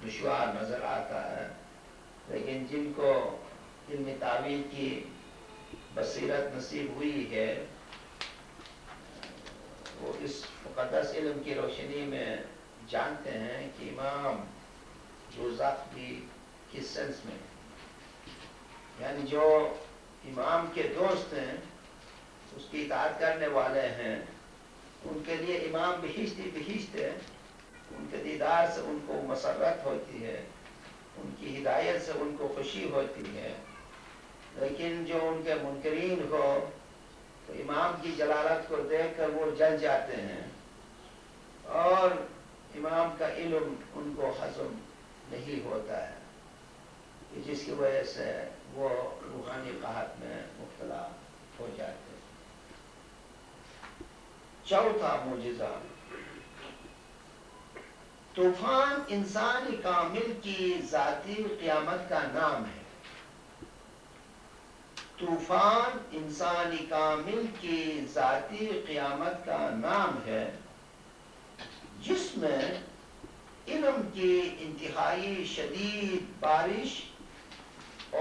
دشوار نظر آتا ہے، لیکن جن کو علم تعویل کی بصیرت نصیب ہوئی ہے وہ اس مقدس علم کی روشنی میں جانتے ہیں کہ امام دوزخ بھی کس سینس میں، یعنی جو امام کے دوست ہیں، اس کی اطاعت کرنے والے ہیں، ان کے لیے امام بہشت ہی بہشت ہے، ان کے دیدار سے ان کو مسرت ہوتی ہے، ان کی ہدایت سے ان کو خوشی ہوتی ہے۔ لیکن جو ان کے منکرین ہو تو امام کی جلالت کو دیکھ کر وہ جل جاتے ہیں اور امام کا علم ان کو ہضم نہیں ہوتا ہے، جس کی وجہ سے وہ روحانی قحط میں مبتلا ہو جاتے ہیں۔ چوتھا معجزہ، طوفان انسانی کامل کی ذاتی قیامت کا نام ہے۔ طوفان انسانی کامل کی ذاتی قیامت کا نام ہے، جس میں علم کی انتہائی شدید بارش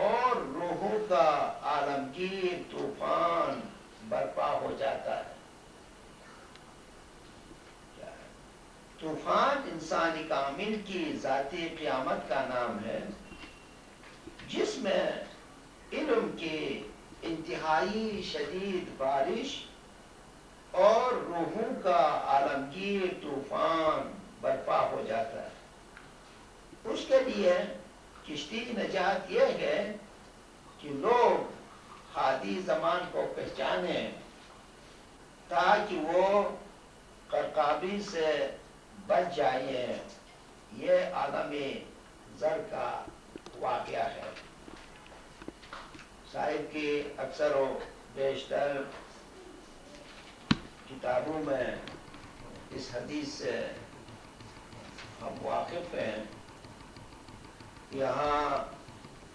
اور روحوں کا عالمگیر طوفان برپا ہو جاتا ہے۔ طوفان انسانی کامل کی ذاتی قیامت کا نام ہے، جس میں علم کی انتہائی شدید بارش اور روحوں کا عالمگیر طوفان برپا ہو جاتا ہے۔ اس کے لیے کشتی نجات یہ ہے کہ لوگ حادی زمان کو پہچانیں تاکہ وہ غرقابی سے بچ جائیں۔ یہ عالمی زر کا واقعہ ہے۔ صاحب کی اکثر و بیشتر کتابوں میں اس حدیث سے ہم واقف ہیں۔ یہاں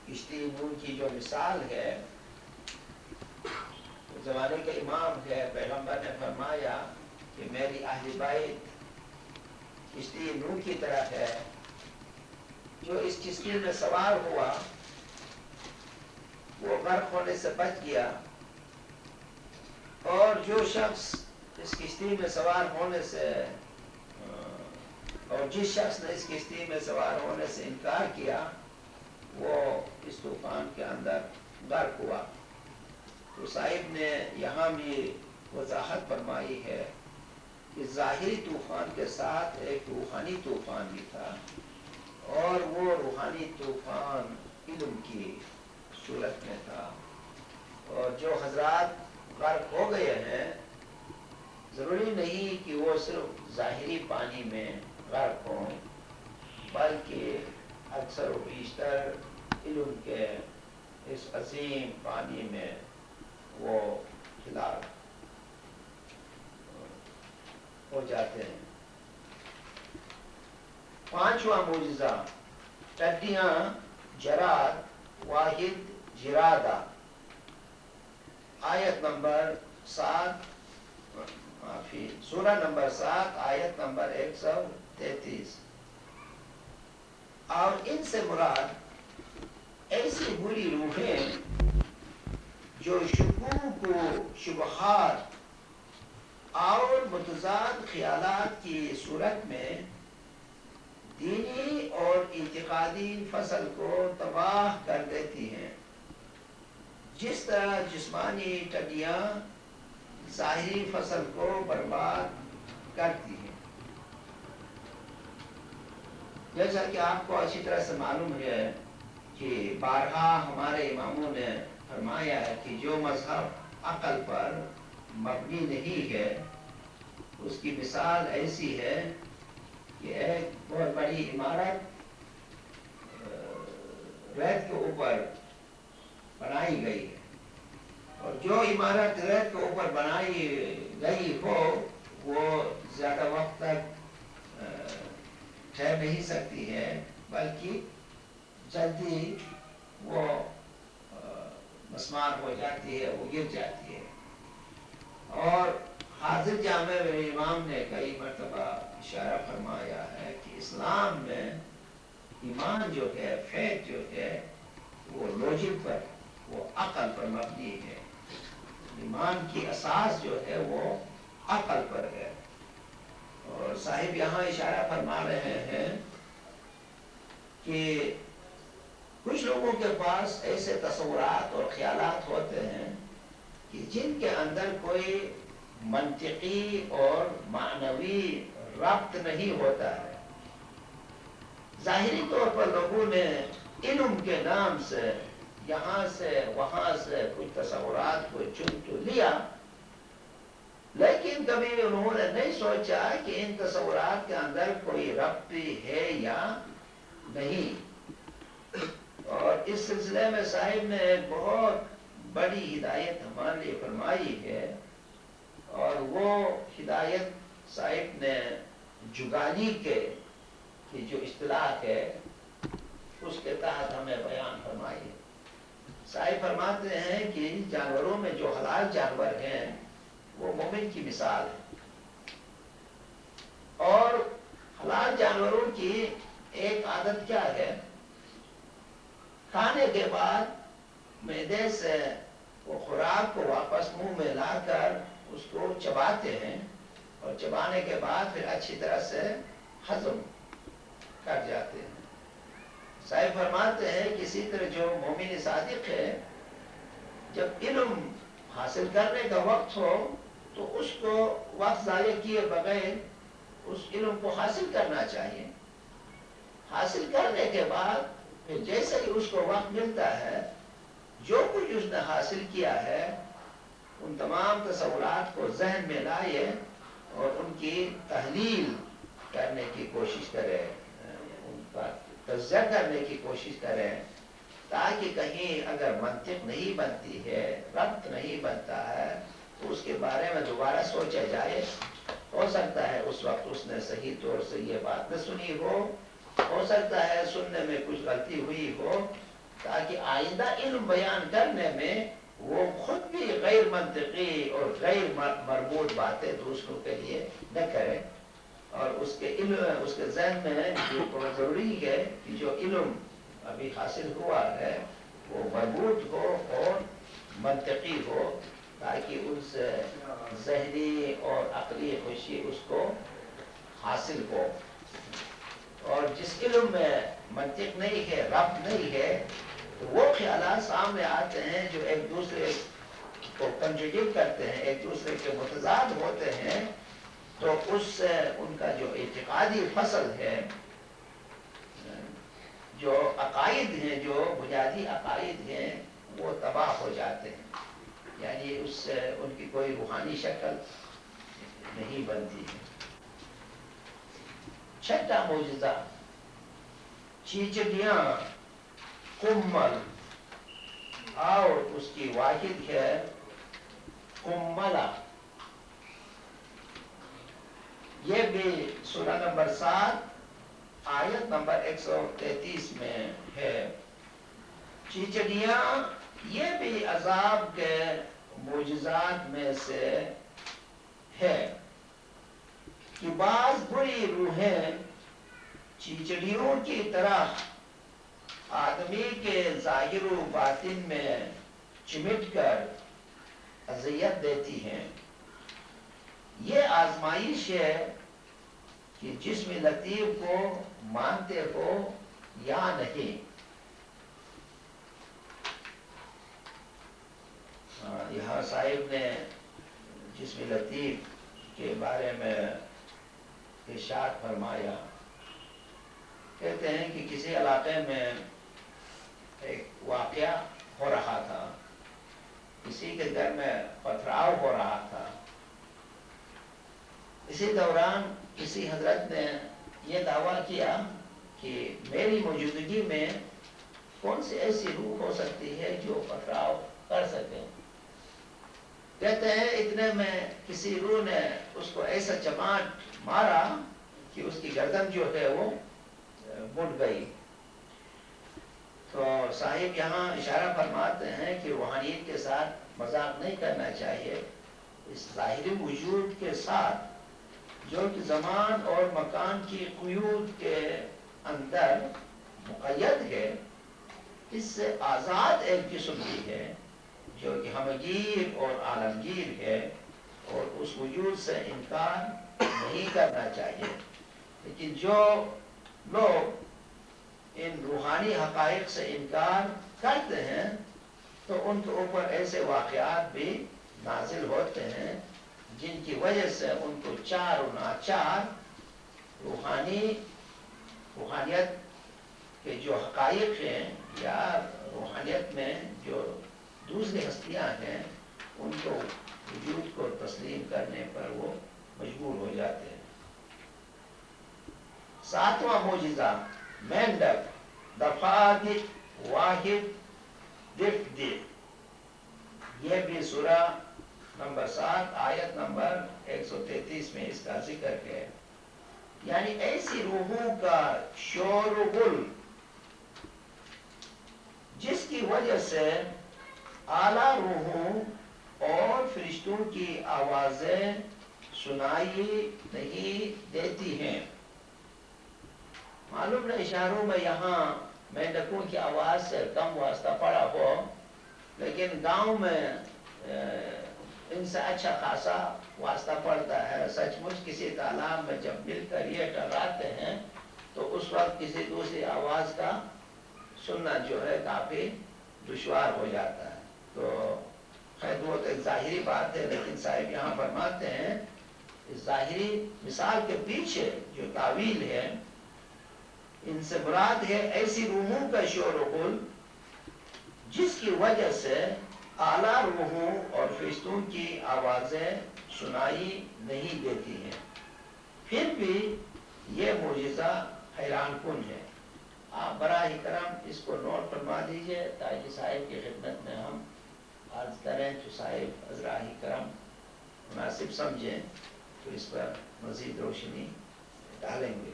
کشتی نوح کی جو مثال ہے، زمانے کے امام ہے، پیغمبر نے فرمایا کہ میری اہل بیت کشتی نوح کی طرح ہے۔ جو اس کشتی میں سوار ہوا وہ غرق ہونے سے بچ گیا، اور جو شخص اس کشتی میں سوار ہونے سے اور جس شخص نے اس کشتی میں سوار ہونے سے انکار کیا وہ اس طوفان کے اندر غرق ہوا۔ تو صاحب نے یہاں بھی وضاحت فرمائی ہے کہ ظاہری طوفان کے ساتھ ایک روحانی طوفان بھی تھا، اور وہ روحانی طوفان علم کی صورت میں تھا۔ اور جو حضرات غرق ہو گئے ہیں، ضروری نہیں کہ وہ صرف ظاہری پانی میں غرق ہوں، بلکہ اکثر و بیشتر علم کے اس عظیم پانی میں وہ ہلاک ہو جاتے ہیں۔ پانچواں معجزہ، ٹڈیاں، جراد، واحد جرادہ، آیت نمبر 7، سورہ نمبر 7، آیت نمبر 133۔ اور ان سے مراد ایسی بری روحیں جو شکوک و شبہات اور متضاد خیالات کی صورت میں دینی اور اعتقادی فصل کو تباہ کر دیتی ہیں، جس طرح جسمانی ٹڈیاں ظاہری فصل کو برباد کرتی ہیں۔ جیسا کہ آپ کو اچھی طرح سے معلوم ہے کہ بارہا ہمارے اماموں نے فرمایا ہے کہ جو مذہب عقل پر مبنی نہیں ہے اس کی مثال ایسی ہے کہ ایک بہت بڑی عمارت ریت کے اوپر بنائی گئی ہے، اور جو عمارت ریت کے اوپر بنائی گئی ہو وہ زیادہ وقت تک ٹھہر نہیں سکتی ہے، بلکہ جلدی وہ مسمار ہو جاتی ہے، وہ گر جاتی ہے۔ اور حاضر جامع امام نے کئی مرتبہ اشارہ فرمایا ہے کہ اسلام میں ایمان جو ہے، فیت جو ہے، وہ لوجک پر، وہ عقل پر مبنی ہے. ایمان کی اساس جو ہے وہ عقل پر ہے. اور صاحب یہاں اشارہ فرما رہے ہیں کہ کچھ لوگوں کے پاس ایسے تصورات اور خیالات ہوتے ہیں کہ جن کے اندر کوئی منطقی اور معنوی ربط نہیں ہوتا ہے. ظاہری طور پر لوگوں نے علم کے نام سے یہاں سے وہاں سے کچھ تصورات کو چن تو لیا، لیکن کبھی انہوں نے نہیں سوچا کہ ان تصورات کے اندر کوئی ربط ہے یا نہیں. اور اس سلسلے میں صاحب نے ایک بہت بڑی ہدایت ہمارے لیے فرمائی ہے، اور وہ ہدایت صاحب نے جگالی کے کی جو اصطلاح ہے اس کے تحت ہمیں بیان فرمائی ہے. صاحب فرماتے ہیں کہ جانوروں میں جو حلال جانور ہیں وہ مومن کی مثال ہے. اور حلال جانوروں کی ایک عادت کیا ہے؟ کھانے کے بعد معدے سے وہ خوراک کو واپس منہ میں لا کر اس کو چباتے ہیں، اور چبانے کے بعد پھر اچھی طرح سے ہضم کر جاتے ہیں. صاحب فرماتے ہیں کسی طرح جو مومن صادق ہے، جب علم حاصل کرنے کا وقت ہو تو اس کو وقت ضائع کیے بغیر اس علم کو حاصل کرنا چاہیے. حاصل کرنے کے بعد پھر جیسے ہی اس کو وقت ملتا ہے، جو کچھ اس نے حاصل کیا ہے ان تمام تصورات کو ذہن میں لائے اور ان کی تحلیل کرنے کی کوشش کرے، ان کا تجزیہ کرنے کی کوشش کرے، تاکہ کہیں اگر منطق نہیں بنتی ہے، ربط نہیں بنتا ہے، تو اس کے بارے میں دوبارہ سوچا جائے. ہو سکتا ہے اس وقت اس نے صحیح طور سے یہ بات نہ سنی ہو سکتا ہے سننے میں کچھ غلطی ہوئی ہو، تاکہ آئندہ علم بیان کرنے میں وہ خود بھی غیر منطقی اور غیر مربوط باتیں دوسروں کے لیے نہ کرے. اور اس کے علم، اس کے ذہن میں یہ بہت ضروری ہے کہ جو علم ابھی حاصل ہوا ہے وہ مربوط ہو اور منطقی ہو، تاکہ ان سے ذہنی اور عقلی خوشی اس کو حاصل ہو. اور جس علم میں منطق نہیں ہے، ربط نہیں ہے، تو وہ خیالات سامنے آتے ہیں جو ایک دوسرے کو کنٹریڈکٹ کرتے ہیں، ایک دوسرے کے متضاد ہوتے ہیں، تو اس سے ان کا جو اعتقادی فصل ہے، جو عقائد ہیں، جو بنیادی عقائد ہیں، وہ تباہ ہو جاتے ہیں. یعنی اس سے ان کی کوئی روحانی شکل نہیں بنتی ہے. چھٹا معجزہ، چیچڑیاں کمل، اور اس کی واحد ہے کملا. یہ بھی سورہ نمبر 7 آیت نمبر 133 میں ہے. چیچڑیاں یہ بھی عذاب کے معجزات میں سے ہے کہ بعض بری روحیں چیچڑیوں کی طرح آدمی کے ظاہر و باطن میں چمٹ کر اذیت دیتی ہیں. یہ آزمائش ہے کہ جسم لطیف کو مانتے ہو یا نہیں. یہاں صاحب نے جسم لطیف کے بارے میں ارشاد فرمایا. کہتے ہیں کہ کسی علاقے میں ایک واقعہ ہو رہا تھا، کسی کے گھر میں پتھراؤ ہو رہا تھا. اسی دوران کسی حضرت نے یہ دعویٰ کیا کہ میری موجودگی میں کون سی ایسی روح ہو سکتی ہے جو پتھراؤ کر سکے. کہتے ہیں اتنے میں کسی روح نے اس کو ایسا چماٹ مارا کہ اس کی گردن جو ہے وہ مڑ گئی. تو صاحب یہاں اشارہ فرماتے ہیں کہ روحانیت کے ساتھ مذاق نہیں کرنا چاہیے. اس ظاہری وجود کے ساتھ جو کہ زمان اور مکان کی قیود کے اندر مقید ہے، اس سے آزاد ایک قسم کی ہے جو کہ ہمگیر اور عالمگیر ہے، اور اس وجود سے انکار نہیں کرنا چاہیے۔ لیکن جو لوگ ان روحانی حقائق سے انکار کرتے ہیں تو ان کے اوپر ایسے واقعات بھی نازل ہوتے ہیں جن کی وجہ سے ان کو چار و ناچار روحانیت کے جو حقائق ہیں یا روحانیت میں جو دوسری ہستیاں ہیں ان کو وجود کو تسلیم کرنے پر وہ مجبور ہو جاتے ہیں۔ ساتواں معجزہ مینڈک دفعات واحد دفد، یہ بھی سورہ نمبر 7 آیت نمبر 133 میں اس کا ذکر ہے۔ یعنی ایسی روحوں کا شور و غل جس کی وجہ سے اعلیٰ روحوں اور فرشتوں کی آوازیں سنائی نہیں دیتی ہیں۔ معلوم نہ اشاروں میں یہاں مینڈکوں کی آواز سے کم واسطہ پڑا ہو، لیکن گاؤں میں ان سے اچھا خاصا واسطہ پڑتا ہے۔ سچ مچ کسی تالاب میں جب مل کر یہ ٹکراتے ہیں تو اس وقت کسی دوسری آواز کا سننا جو ہے کافی دشوار ہو جاتا ہے۔ تو خیر وہ تو ایک ظاہری بات ہے، لیکن صاحب یہاں فرماتے ہیں اس ظاہری مثال کے پیچھے جو تعویل ہے، ان سے مراد ہے ایسی روحوں کا شور و غل جس کی وجہ سے اعلیٰ روحوں اور فرشتوں کی آوازیں سنائی نہیں دیتی ہیں۔ پھر بھی یہ معجزہ حیران کن ہے۔ آپ براہ کرم اس کو نوٹ فرما دیجئے تاکہ صاحب کی خدمت میں ہم عرض کریں تو صاحب براہ کرم مناسب سمجھیں تو اس پر مزید روشنی ڈالیں گے۔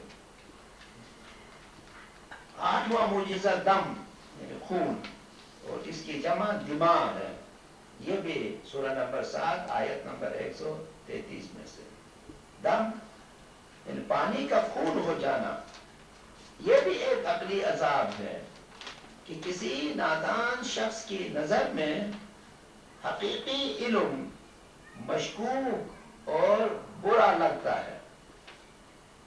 آٹھواں معجزہ دم یعنی خون، اور اس کی جمع دماغ ہے، یہ بھی سورہ نمبر 7 آیت نمبر 133 میں سے۔ دم یعنی پانی کا خون ہو جانا، یہ بھی ایک عقلی عذاب ہے کہ کسی نادان شخص کی نظر میں حقیقی علم مشکوک اور برا لگتا ہے۔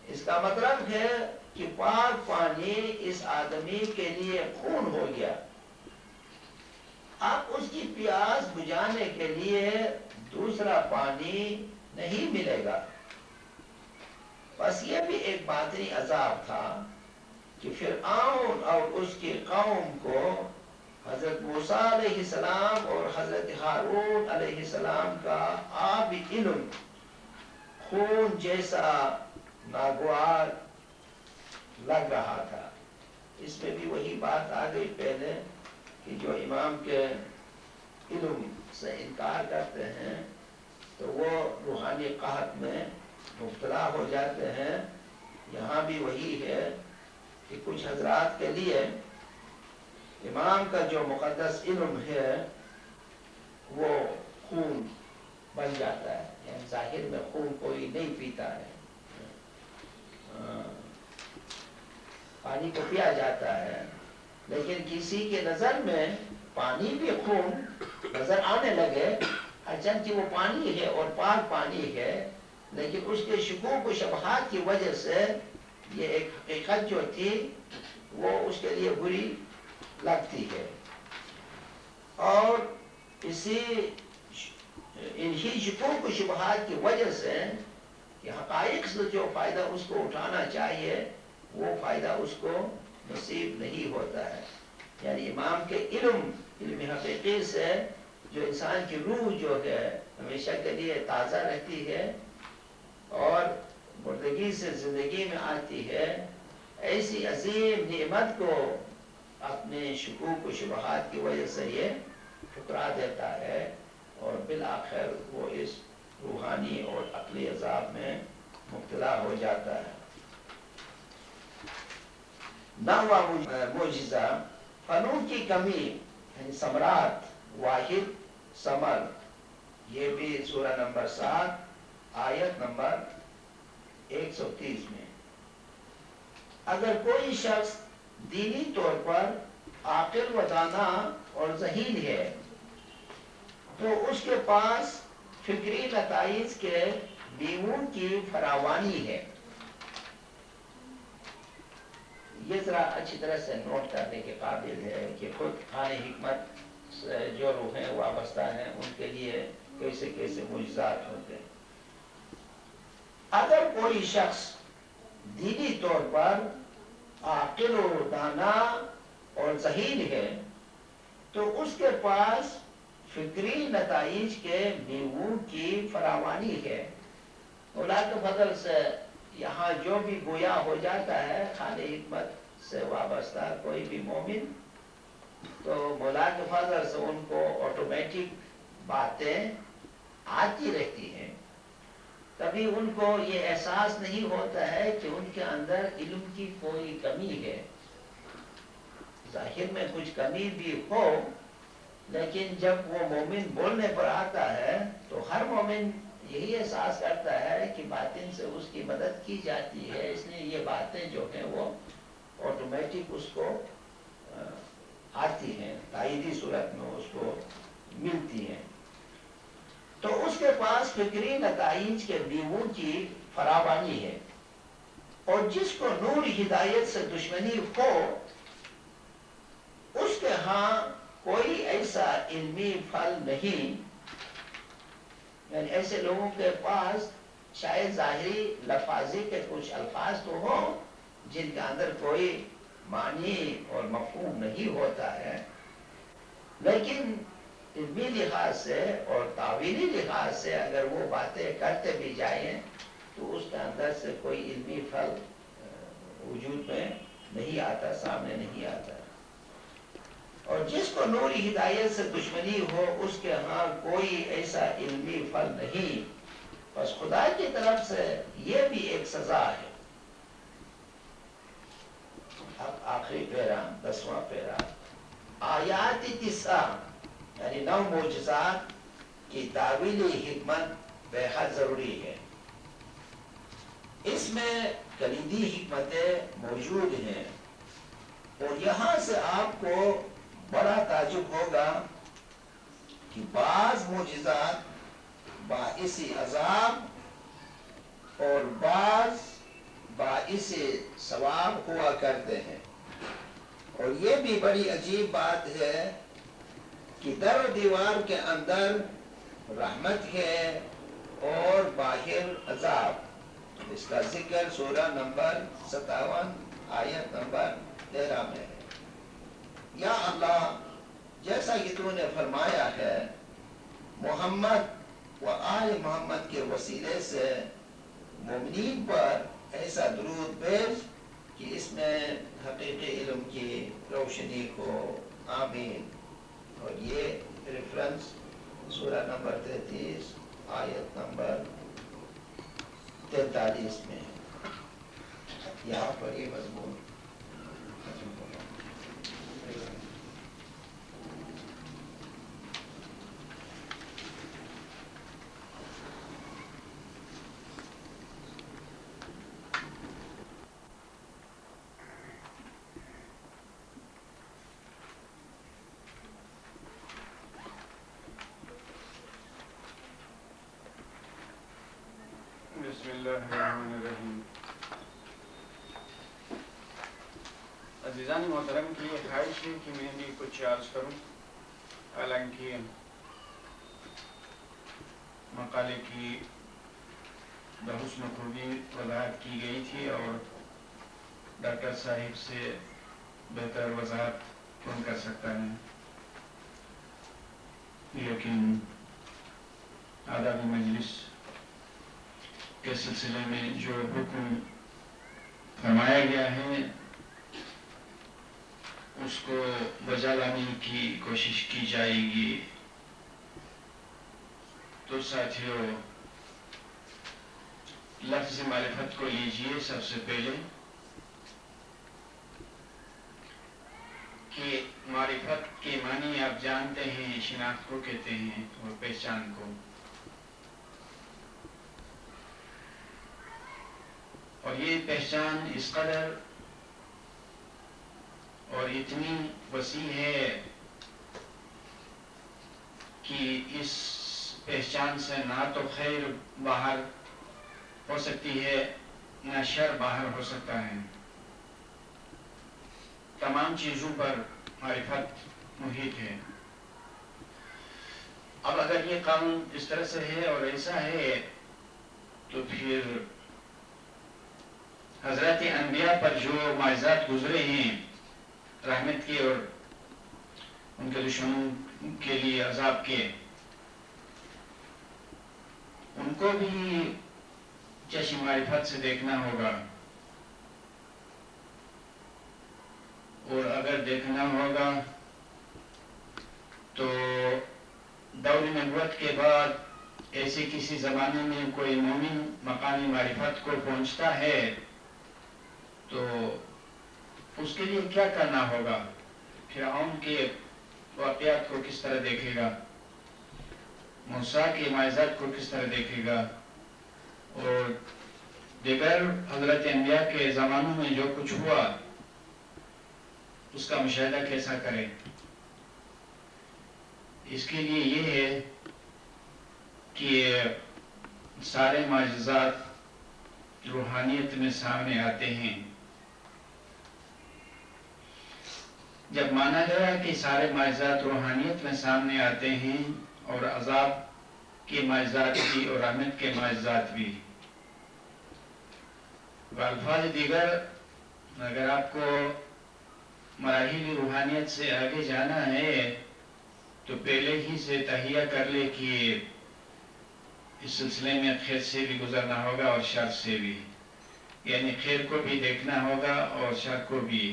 اس کا مطلب ہے کہ پاک پانی اس آدمی کے لیے خون ہو گیا، اب اس کی پیاس بجھانے کے لیے دوسرا پانی نہیں ملے گا۔ بس یہ بھی ایک باطنی عذاب تھا کہ فرعون اور اس کی قوم کو حضرت موسیٰ علیہ السلام اور حضرت ہارون علیہ السلام کا آبی علم خون جیسا ناگوار لگ رہا تھا۔ اس میں بھی وہی بات آ گئی پہلے کہ جو امام کے علم سے انکار کرتے ہیں تو وہ روحانی قحط میں مبتلا ہو جاتے ہیں۔ یہاں بھی وہی ہے کہ کچھ حضرات کے لیے امام کا جو مقدس علم ہے وہ خون بن جاتا ہے، یعنی ظاہر میں خون کوئی نہیں پیتا ہے، پانی کو پیا جاتا ہے، لیکن کسی کے نظر میں پانی بھی خون نظر آنے لگے، اگرچہ وہ پانی ہے اور پاک پانی ہے، لیکن اس کے شکوک و شبہات کی وجہ سے یہ ایک حقیقت جو تھی وہ اس کے لیے بری لگتی ہے۔ اور انہی شکوک و شبہات کی وجہ سے کہ حقائق سے جو فائدہ اس کو اٹھانا چاہیے وہ فائدہ اس کو نصیب نہیں ہوتا ہے۔ یعنی امام کے علم حقیقی سے جو انسان کی روح جو ہے ہمیشہ کے لیے تازہ رہتی ہے اور مردگی سے زندگی میں آتی ہے، ایسی عظیم نعمت کو اپنے شکوک و شبہات کی وجہ سے یہ ٹھکرا دیتا ہے اور بالآخر وہ اس روحانی اور عقلی عذاب میں مبتلا ہو جاتا ہے۔ نحوہ معجزہ فنوں کی کمی یعنی ثمرات واحد ثمر، یہ بھی سورہ نمبر 7 آیت نمبر 130 میں۔ اگر کوئی شخص دینی طور پر عاقل و دانا اور ذہین ہے تو اس کے پاس فکری نتائج کے بیموں کی فراوانی ہے. یہ ذرا اچھی طرح سے نوٹ کرنے کے قابل ہے کہ خود خان حکمت سے جو روحیں وابستہ ہیں ان کے لیے کیسے کیسے معجزات ہوتے ہیں. اگر کوئی شخص دینی طور پر عاقل و دانا اور ذہین ہے تو اس کے پاس فکری نتائج کے بیموں کی فراوانی ہے. مولا کے فضل سے یہاں جو بھی گویا ہو جاتا ہے خان حکمت سے وابستہ کوئی بھی مومن تو مولا کے فضل سے ان کو آٹومیٹک باتیں آتی رہتی ہیں. کبھی ان کو یہ احساس نہیں ہوتا ہے کہ ان کے اندر علم کی کوئی کمی ہے. ظاہر میں کچھ کمی بھی ہو لیکن جب وہ مومن بولنے پر آتا ہے تو ہر مومن یہی احساس کرتا ہے کہ باطن سے اس کی مدد کی جاتی ہے. اس لیے یہ باتیں جو ہیں وہ آٹومیٹک اس کو آتی ہیں، تائیدی صورت میں اس کو ملتی ہیں. تو اس کے پاس فکری نتائج کے بیموں کی فراوانی ہے. اور جس کو نور ہدایت سے دشمنی ہو اس کے ہاں کوئی ایسا علمی پھل نہیں. یعنی ایسے لوگوں کے پاس شاید ظاہری لفاظی کے کچھ الفاظ تو ہوں جن کے اندر کوئی معنی اور مفہوم نہیں ہوتا ہے لیکن علمی لحاظ سے اور تعویلی لحاظ سے اگر وہ باتیں کرتے بھی جائیں تو اس کے اندر سے کوئی علمی پھل وجود میں نہیں آتا، سامنے نہیں آتا. اور جس کو نور ہدایت سے دشمنی ہو اس کے ہاں کوئی ایسا علمی پھل نہیں. بس خدا کی طرف سے یہ بھی ایک سزا ہے. اب آخری پیرا 10واں پیرا آیات تسعہ یعنی 9 معجزات کی تعویلی حکمت بے حد ضروری ہے. اس میں کلیدی حکمتیں موجود ہیں اور یہاں سے آپ کو بڑا تعجب ہوگا کہ بعض معجزات باعث عذاب اور بعض باعث ثواب ہوا کرتے ہیں. اور یہ بھی بڑی عجیب بات ہے کہ در و دیوار کے اندر رحمت ہے اور باہر عذاب. اس کا ذکر سورہ نمبر 57 آیت نمبر 13 میں ہے. یا اللہ جیسا کہ تو نے فرمایا ہے محمد و آل محمد کے وسیلے سے مومنین پر ایسا درود بھیج کہ اس میں حقیقی علم کی روشنی کو. آمین. اور یہ ریفرنس سورہ نمبر 33 آیت نمبر 43 میں ہے. یہاں پر یہ مضمون بسم اللہ الرحمن الرحیم. عزیزان محترم کی یہ خواہش ہے کہ میں بھی کچھ عرض کروں. حالانکہ مقالے کی بحسن خوبی وضاحت کی گئی تھی اور ڈاکٹر صاحب سے بہتر وضاحت کون کر سکتا ہے، لیکن آداب مجلس کے سلسلے میں جو حکم فرمایا گیا ہے اس کو بجا لانے کی کوشش کی جائے گی. تو ساتھیوں لفظ معرفت کو لیجئے سب سے پہلے کہ معرفت کے معنی آپ جانتے ہیں، شناخت کو کہتے ہیں اور پہچان کو. اور یہ پہچان اس قدر اور اتنی وسیع ہے کہ اس پہچان سے نہ تو خیر باہر ہو سکتی ہے نہ شر باہر ہو سکتا ہے. تمام چیزوں پر معرفت محیط ہے. اب اگر یہ قانون اس طرح سے ہے اور ایسا ہے تو پھر حضرت انبیاء پر جو معجزات گزرے ہیں رحمت کے اور ان کے دشمنوں کے لیے عذاب کے، ان کو بھی چشم معرفت سے دیکھنا ہوگا. اور اگر دیکھنا ہوگا تو دور نبوت کے بعد ایسے کسی زمانے میں کوئی مومن مقامی معرفت کو پہنچتا ہے تو اس کے لیے کیا کرنا ہوگا؟ فرعون کے واقعات کو کس طرح دیکھے گا؟ موسیٰ کے معجزات کو کس طرح دیکھے گا؟ اور دیگر حضرت انبیاء کے زمانوں میں جو کچھ ہوا اس کا مشاہدہ کیسا کرے؟ اس کے لیے یہ ہے کہ سارے معجزات روحانیت میں سامنے آتے ہیں. جب مانا گیا کہ سارے معجزات روحانیت میں سامنے آتے ہیں اور عذاب کے معجزات بھی اور رحمت کے معجزات بھی، بالفاظ دیگر اگر آپ کو مراحل روحانیت سے آگے جانا ہے تو پہلے ہی سے تہیہ کر لے کہ اس سلسلے میں خیر سے بھی گزرنا ہوگا اور شر سے بھی، یعنی خیر کو بھی دیکھنا ہوگا اور شر کو بھی.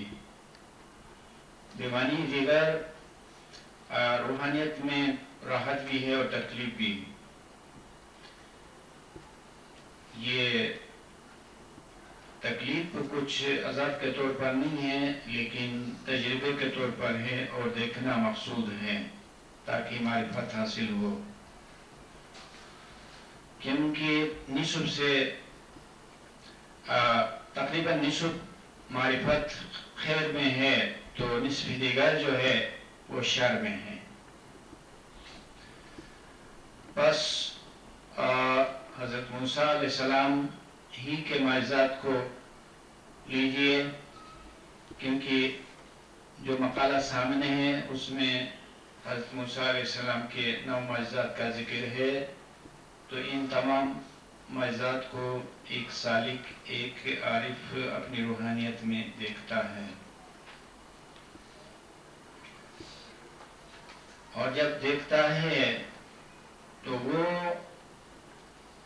دیوانی دیگر روحانیت میں راحت بھی ہے اور تکلیف بھی. یہ تکلیف کچھ عذاب کے طور پر نہیں ہے لیکن تجربے کے طور پر ہے اور دیکھنا مقصود ہے تاکہ معرفت حاصل ہو. کیونکہ نصف سے تقریباً نصف معرفت خیر میں ہے تو نصف دیگر جو ہے وہ شر میں ہے. بس حضرت موسیٰ علیہ السلام ہی کے معجزات کو لیجئے، کیونکہ جو مقالہ سامنے ہے اس میں حضرت موسیٰ علیہ السلام کے 9 معجزات کا ذکر ہے. تو ان تمام معجزات کو ایک سالک ایک عارف اپنی روحانیت میں دیکھتا ہے، اور جب دیکھتا ہے تو وہ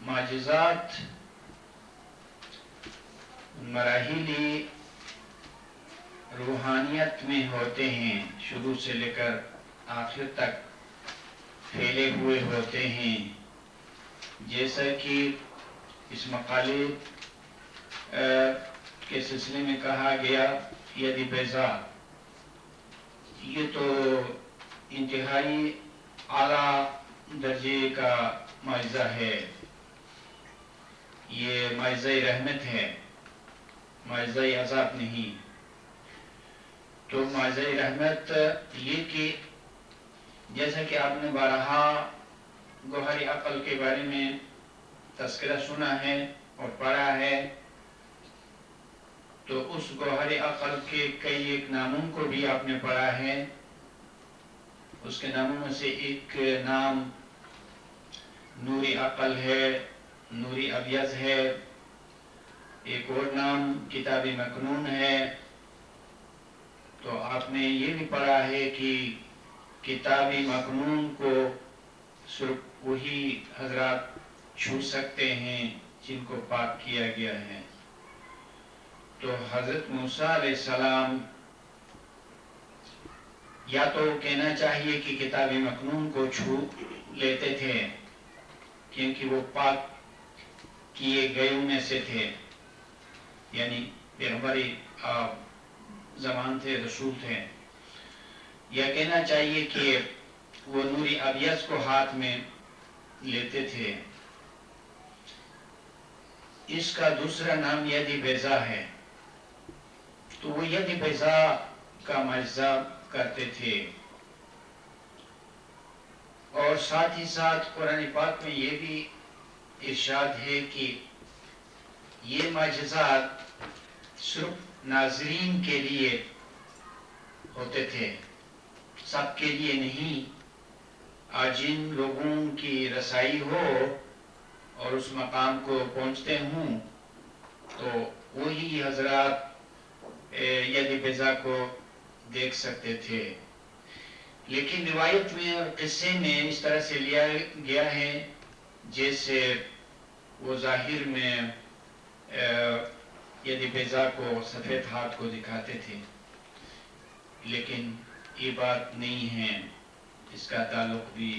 معجزات مراحلی روحانیت میں ہوتے ہیں، شروع سے لے کر آخر تک پھیلے ہوئے ہوتے ہیں. جیسا کہ اس مقالے کے سلسلے میں کہا گیا ید بیضاء، یہ تو انتہائی اعلیٰ درجے کا معجزہ ہے. یہ معجزہ رحمت ہے، معجزہ عذاب نہیں. تو معجزہ رحمت یہ کہ جیسا کہ آپ نے بارہا گوہر عقل کے بارے میں تذکرہ سنا ہے اور پڑھا ہے، تو اس گوہر عقل کے کئی ایک ناموں کو بھی آپ نے پڑھا ہے. اس کے ناموں میں سے ایک نام نوری عقل ہے، نوری ابیض ہے. ایک اور نام کتاب مکنون ہے. تو آپ نے یہ بھی پڑھا ہے کہ کتاب مکنون کو صرف وہی حضرات چھو سکتے ہیں جن کو پاک کیا گیا ہے. تو حضرت موسیٰ علیہ السلام یا تو کہنا چاہیے کہ کتاب مکنون کو چھو لیتے تھے کیونکہ وہ پاک کیے گئے میں سے تھے، یعنی پیغمبری زمان تھے، رسول تھے. یا کہنا چاہیے کہ وہ نوری ابیض کو ہاتھ میں لیتے تھے. اس کا دوسرا نام ید بیضاء ہے. تو وہ ید بیضاء کا معجزہ کرتے تھے. اور ساتھ ہی ساتھ قرآن پاک میں یہ بھی ارشاد ہے کہ یہ معجزات صرف ناظرین کے لیے ہوتے تھے، سب کے لیے نہیں. آج جن لوگوں کی رسائی ہو اور اس مقام کو پہنچتے ہوں تو وہی حضرات ید بیضا کو دیکھ سکتے تھے. لیکن روایت میں اور قصے میں اس طرح سے لیا گیا ہے جیسے وہ ظاہر میں ید بیضا کو سفید ہاتھ کو دکھاتے تھے، لیکن یہ بات نہیں ہے. اس کا تعلق بھی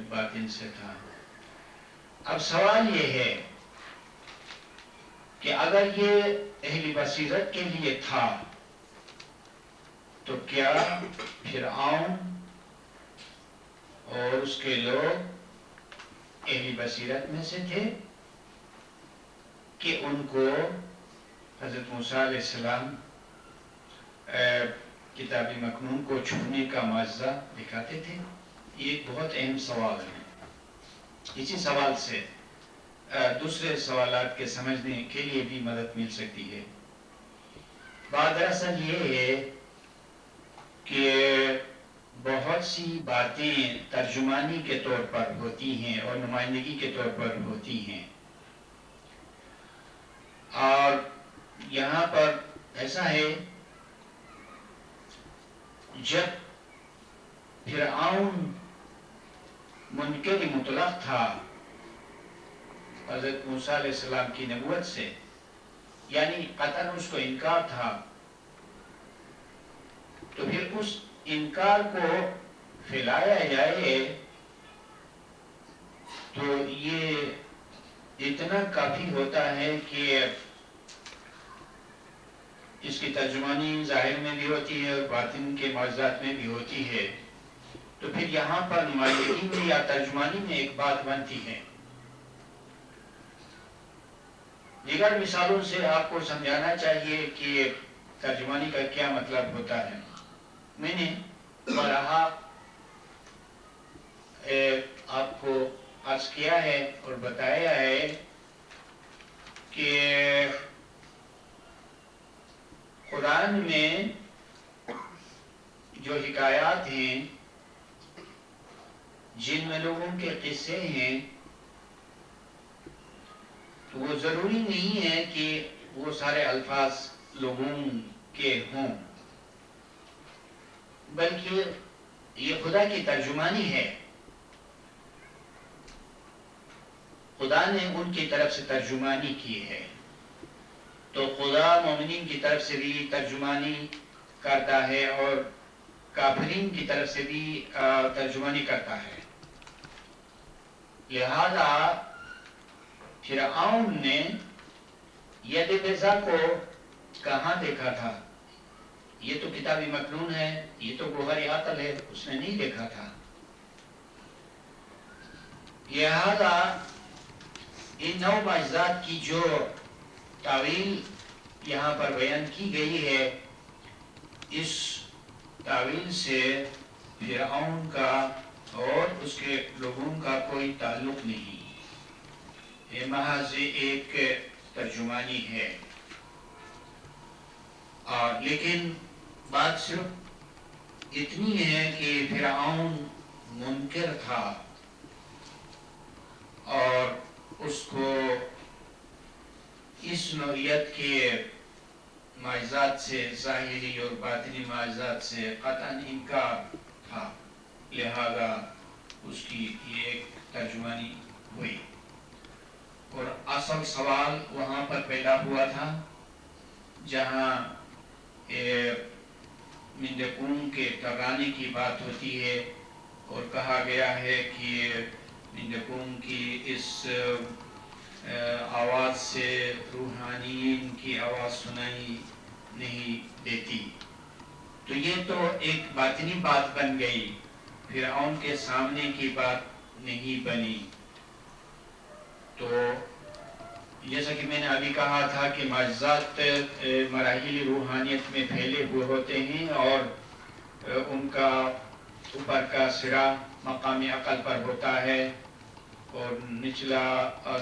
باطن سے تھا. اب سوال یہ ہے کہ اگر یہ اہل بصیرت کے لیے تھا تو کیا فرعون اور اس کے لوگ اہل بصیرت میں سے تھے کہ ان کو حضرت موسیٰ علیہ السلام کتاب مکنون کو چھونے کا معجزہ دکھاتے تھے؟ یہ ایک بہت اہم سوال ہے. اسی سوال سے دوسرے سوالات کے سمجھنے کے لیے بھی مدد مل سکتی ہے. بات دراصل یہ ہے کہ بہت سی باتیں ترجمانی کے طور پر ہوتی ہیں اور نمائندگی کے طور پر ہوتی ہیں، اور یہاں پر ایسا ہے جب فرعون منکر مطلق تھا حضرت موسیٰ علیہ السلام کی نبوت سے، یعنی قطعاً اس کو انکار تھا، تو پھر اس انکار کو پھیلایا جائے تو یہ اتنا کافی ہوتا ہے کہ اس کی ترجمانی ظاہر میں بھی ہوتی ہے اور باطن کے معجزات میں بھی ہوتی ہے. تو پھر یہاں پر نمائندگی میں یا ترجمانی میں ایک بات بنتی ہے. دیگر مثالوں سے آپ کو سمجھانا چاہیے کہ ترجمانی کا کیا مطلب ہوتا ہے. میں نے بارہا آپ کو عرض کیا ہے اور بتایا ہے کہ قرآن میں جو حکایات ہیں، جن میں لوگوں کے قصے ہیں، تو وہ ضروری نہیں ہے کہ وہ سارے الفاظ لوگوں کے ہوں، بلکہ یہ خدا کی ترجمانی ہے. خدا نے ان کی طرف سے ترجمانی کی ہے، تو خدا مومنین کی طرف سے بھی ترجمانی کرتا ہے اور کافرین کی طرف سے بھی ترجمانی کرتا ہے. لہذا فرعون نے ید بیضا کو کہاں دیکھا تھا؟ یہ تو کتاب مکنون ہے، یہ تو گوہر عقل ہے، اس نے نہیں دیکھا تھا. لہذا ان 9 معجزات کی جو تعویل یہاں پر بیان کی گئی ہے، اس تعویل سے فرعون کا اور اس کے لوگوں کا کوئی تعلق نہیں. یہ محض ایک ترجمانی ہے. لیکن بات صرف اتنی ہے کہ فرعون منکر تھا اور اس کو اس نوعیت کے معجزات سے، ظاہری اور باطنی معجزات سے قطعاً انکار تھا. لہذا اس کی یہ ایک ترجمانی ہوئی. اور اصل سوال وہاں پر پیدا ہوا تھا جہاں مندقون کے ٹھکانے کی بات ہوتی ہے اور کہا گیا ہے کہ مندقون کی اس آواز سے روحانیین کی آواز سنائی نہیں دیتی. تو یہ تو ایک باطنی بات بن گئی، فرعون کے سامنے کی بات نہیں بنی. تو جیسا کہ میں نے ابھی کہا تھا کہ معجزات مراحل روحانیت میں پھیلے ہوئے ہوتے ہیں اور ان کا اوپر کا سرا مقام عقل پر ہوتا ہے اور نچلا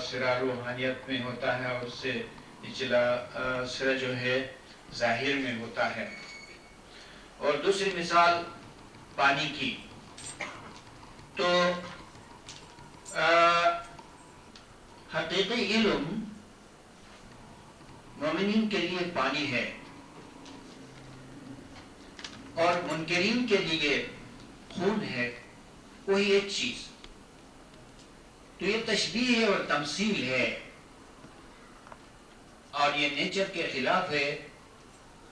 سرا روحانیت میں ہوتا ہے اور اس سے نچلا سرا جو ہے ظاہر میں ہوتا ہے. اور دوسری مثال پانی کی تو حقیقی علم مومنین کے لیے پانی ہے اور منکرین کے لیے خون ہے. وہی ایک چیز. تو یہ تشبیہ ہے اور تمثیل ہے اور یہ نیچر کے خلاف ہے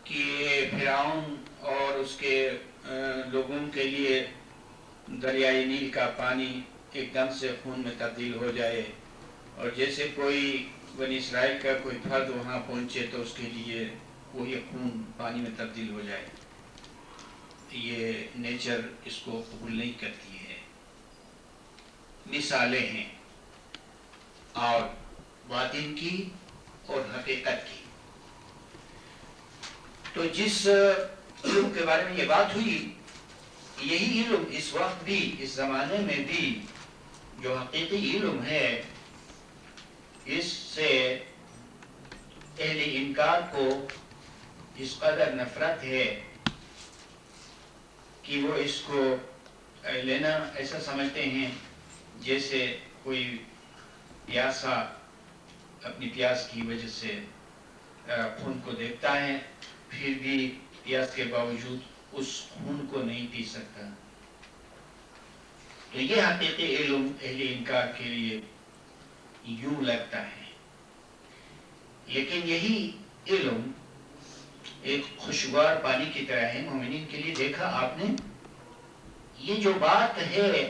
کہ فرعون اور اس کے لوگوں کے لیے دریائے نیل کا پانی ایک دم سے خون میں تبدیل ہو جائے اور جیسے کوئی بنی اسرائیل کا کوئی فرد وہاں پہنچے تو اس کے لیے وہی خون پانی میں تبدیل ہو جائے. یہ نیچر اس کو قبول نہیں کرتی ہے. مثالیں ہیں اور باطن کی اور حقیقت کی. تو جس علم کے بارے میں یہ بات ہوئی یہی علم اس وقت بھی اس زمانے میں بھی جو حقیقی علم ہے اس سے اہل انکار کو اس قدر نفرت ہے کہ وہ اس کو لینا ایسا سمجھتے ہیں جیسے کوئی پیاسا اپنی پیاس کی وجہ سے خون کو دیکھتا ہے پھر بھی پیاس کے باوجود اس خون کو نہیں پی سکتا. تو یہ حقیقی علم اہل انکار کے لیے یوں لگتا ہے. لیکن یہی علم ایک خوشگوار پانی کی طرح ہے مومنین کے لیے. دیکھا آپ نے یہ جو بات ہے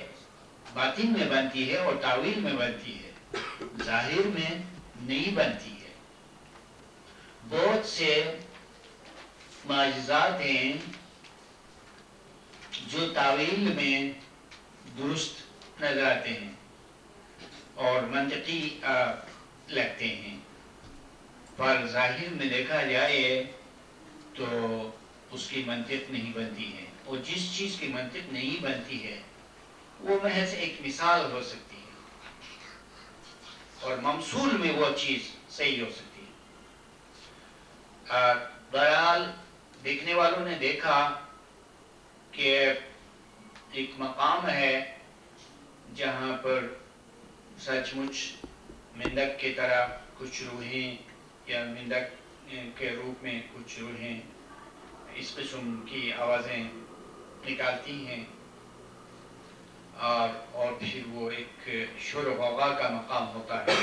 باطن میں بنتی ہے اور تعویل میں بنتی ہے ظاہر میں نہیں بنتی ہے. بہت سے معجزات ہیں جو تعویل میں درست نظر آتے ہیں اور منطقی لگتے ہیں پر ظاہر میں دیکھا جائے تو اس کی منطق نہیں بنتی ہے. اور جس چیز کی منطق نہیں بنتی ہے وہ محض ایک مثال ہو سکتی ہے اور ممثول میں وہ چیز صحیح ہو سکتی ہے. بہرحال دیکھنے والوں نے دیکھا کہ ایک مقام ہے جہاں پر سچ مچ مندک کی طرح کچھ روحیں یا مندک کے روپ میں کچھ روحیں اس قسم کی آوازیں نکالتی ہیں اور پھر وہ ایک شور و غوغا کا مقام ہوتا ہے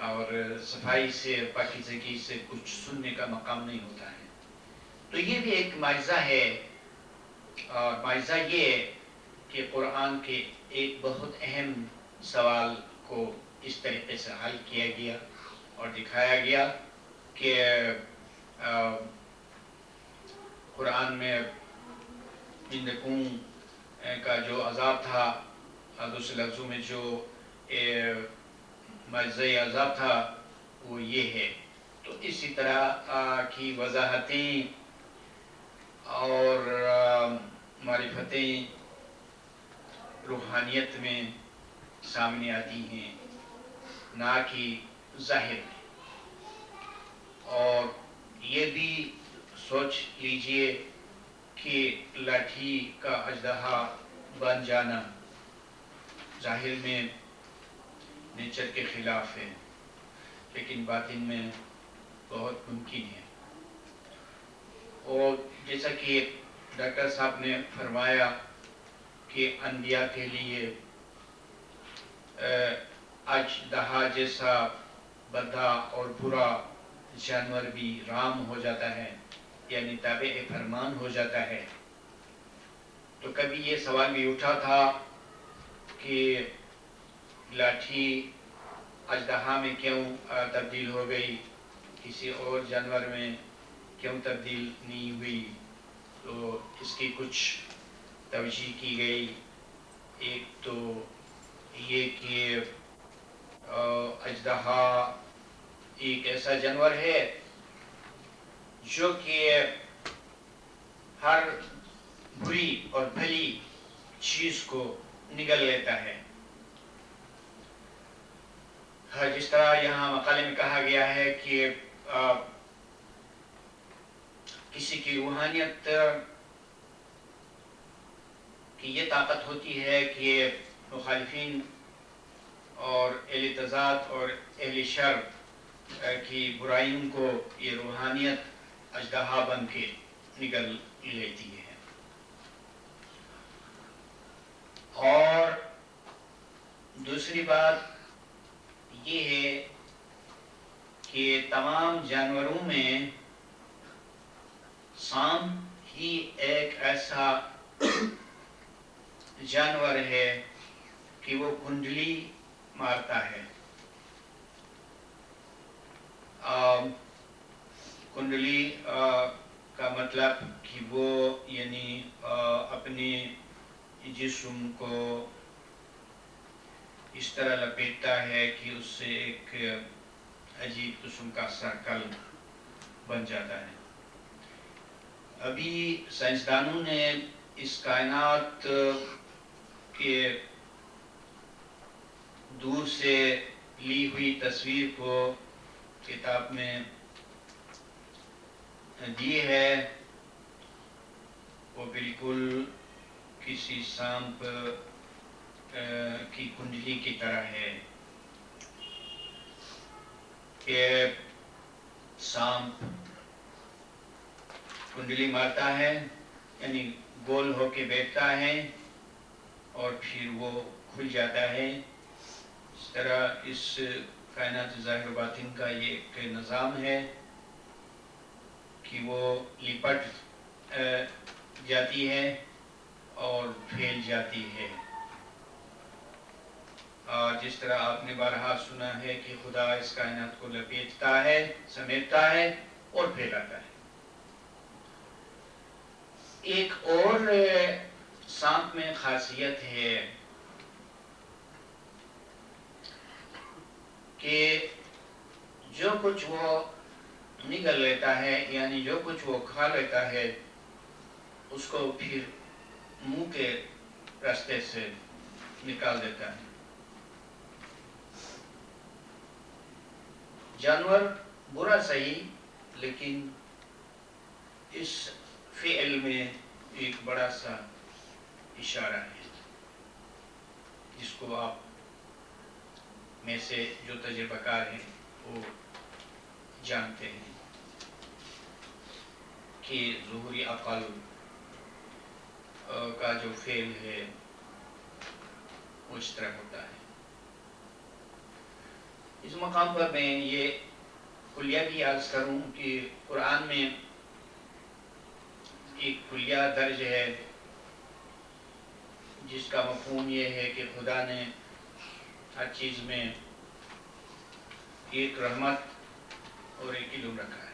اور صفائی سے پاکیزگی سے کچھ سننے کا مقام نہیں ہوتا ہے. تو یہ بھی ایک معجزہ ہے اور معجزہ یہ کہ قرآن کے ایک بہت اہم سوال کو اس طریقے سے حل کیا گیا اور دکھایا گیا کہ قرآن میں مندکوں کا جو عذاب تھا دوسرے لفظوں میں جو معجزۂ عذاب تھا وہ یہ ہے. تو اسی طرح کی وضاحتیں اور معرفتیں روحانیت میں سامنے آتی ہیں نہ کہ ظاہر میں. اور یہ بھی سوچ لیجئے کہ لاٹھی کا اژدہا بن جانا ظاہر میں نیچر کے خلاف ہے لیکن باطن میں بہت ممکن ہے. اور جیسا کہ ڈاکٹر صاحب نے فرمایا کہ انبیاء کے لیے اژدہا جیسا بدھا اور برا جانور بھی رام ہو جاتا ہے یعنی تابع فرمان ہو جاتا ہے. تو کبھی یہ سوال بھی اٹھا تھا کہ لاٹھی اژدہا میں کیوں تبدیل ہو گئی کسی اور جانور میں کیوں تبدیل نہیں ہوئی. تو اس کی کچھ توجیہ کی گئی. ایک تو یہ کہ اژدہا ایک ایسا جانور ہے جو کہ ہر بری اور بھلی چیز کو نگل لیتا ہے. جس طرح یہاں مقالے میں کہا گیا ہے کہ کسی کی روحانیت کی یہ طاقت ہوتی ہے کہ مخالفین اور اہل تضاد اور اہل شر کی برائیوں کو یہ روحانیت اژدہا بن کے نگل لیتی ہے. اور دوسری بات یہ ہے کہ تمام جانوروں میں سانپ ہی ایک ایسا جانور ہے کہ وہ کنڈلی مارتا ہے. کنڈلی کا مطلب کہ وہ یعنی اپنے جسم کو اس طرح لپیٹتا ہے کہ اس سے ایک عجیب قسم کا سرکل بن جاتا ہے. ابھی سائنسدانوں نے اس کائنات کے دور سے لی ہوئی تصویر کو کتاب میں دی ہے. وہ بالکل کسی سانپ کی کنڈلی کی طرح ہے کہ سانپ کنڈلی مارتا ہے یعنی گول ہو کے بیٹھتا ہے اور پھر وہ کھل جاتا ہے. اس طرح اس کائنات ظاہر و باطن کا یہ ایک نظام ہے کہ وہ لپٹ جاتی ہے اور پھیل جاتی ہے. جس طرح آپ نے بارہا سنا ہے کہ خدا اس کائنات کو لپیٹتا ہے، سمیٹتا ہے اور پھیلاتا ہے. ایک اور سانپ میں خاصیت ہے کہ جو کچھ وہ نگل لیتا ہے یعنی جو کچھ وہ کھا لیتا ہے اس کو پھر منہ کے راستے سے نکال دیتا ہے. جانور برا صحیح لیکن اس فعل میں ایک بڑا سا اشارہ ہے جس کو آپ میں سے جو تجربہ کار ہیں وہ جانتے ہیں کہ ظہوری عقل کا جو فعل ہے وہ اس طرح ہوتا ہے. اس مقام پر میں یہ کلیہ بھی عرض کروں کہ قرآن میں ایک کلیہ درج ہے جس کا مفہوم یہ ہے کہ خدا نے ہر چیز میں ایک رحمت اور ایک علم رکھا ہے.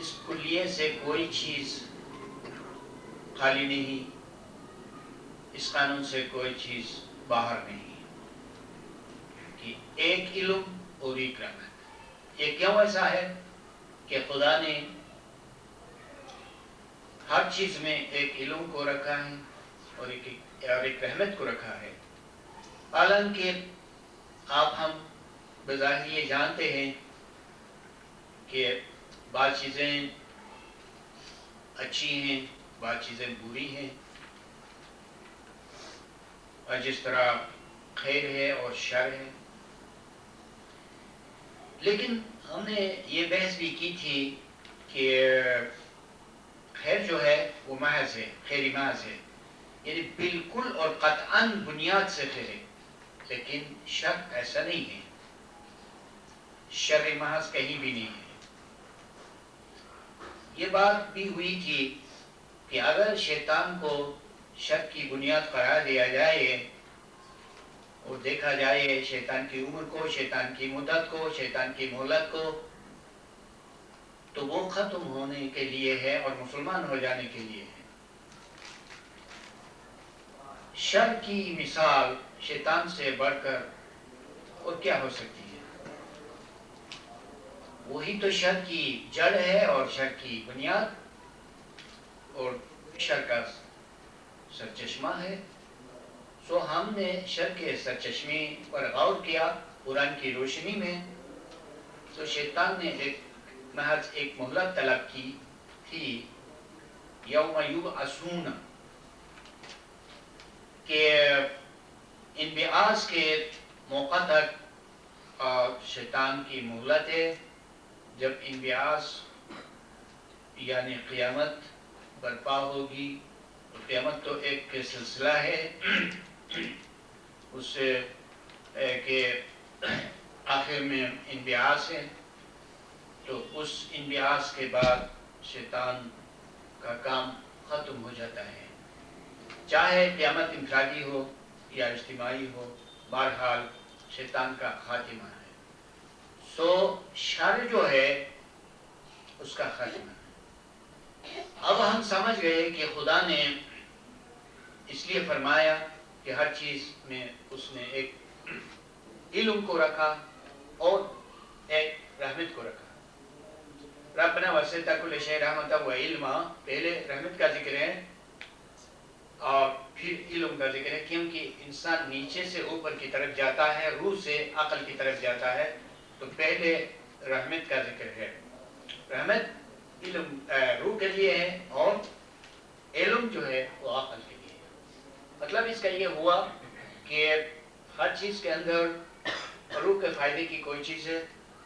اس کلیے سے کوئی چیز خالی نہیں، اس قانون سے کوئی چیز باہر نہیں کہ ایک علم اور ایک رحمت. یہ کیوں ایسا ہے کہ خدا نے ہر چیز میں ایک علم کو رکھا ہے اور ایک رحمت کو رکھا ہے. حالانکہ آپ ہم بظاہر یہ جانتے ہیں کہ بعض چیزیں اچھی ہیں، بعض چیزیں بری ہیں، اور جس طرح خیر ہے اور شر ہے. لیکن ہم نے یہ بحث بھی کی تھی کہ خیر جو ہے وہ محض ہے، خیری محض ہے، یعنی بالکل اور قطعاً بنیاد سے خیر ہے. لیکن شر ایسا نہیں ہے، شر محض کہیں بھی نہیں ہے. یہ بات بھی ہوئی تھی کہ اگر شیطان کو شر کی بنیاد قرار دیا جائے اور دیکھا جائے شیطان کی عمر کو، شیطان کی مدت کو، شیطان کی مہلت کو، تو وہ ختم ہونے کے لیے ہے اور مسلمان ہو جانے کے لیے ہے. شر کی مثال شیطان سے بڑھ کر اور کیا ہو سکتی ہے؟ وہی تو شر کی جڑ ہے اور شر کی بنیاد اور شر کا سرچشمہ ہے. سو ہم نے شر کے سرچشمے پر غور کیا قرآن کی روشنی میں. تو شیطان نے محض ایک مہلت طلب کی تھی یوم یبعثون کہ انبعاث کے موقع تک شیطان کی مہلت ہے. جب انبعاث یعنی قیامت برپا ہوگی، قیامت تو ایک سلسلہ ہے اس سے کہ آخر میں انبعاث ہے. تو اس انبعاث کے بعد شیطان کا کام ختم ہو جاتا ہے، چاہے قیامت انفرادی ہو یا اجتماعی ہو، بہرحال شیطان کا خاتمہ ہے. سو شر جو ہے اس کا خاتمہ ہے. اب ہم سمجھ گئے کہ خدا نے اس لیے فرمایا کہ ہر چیز میں اس نے ایک علم کو رکھا اور ایک رحمت کو رکھا. ربنا وسعت کل شیء رحمتا و علما، پہلے رحمت کا ذکر ہے اور پھر علم کا ذکر ہے، کیونکہ انسان نیچے سے اوپر کی طرف جاتا ہے، روح سے عقل کی طرف جاتا ہے. تو پہلے رحمت کا ذکر ہے. رحمت علم روح کے لیے ہے اور علم جو ہے وہ عقل کے لیے ہے. مطلب اس کا یہ ہوا کہ ہر چیز کے اندر روح کے فائدے کی کوئی چیز ہے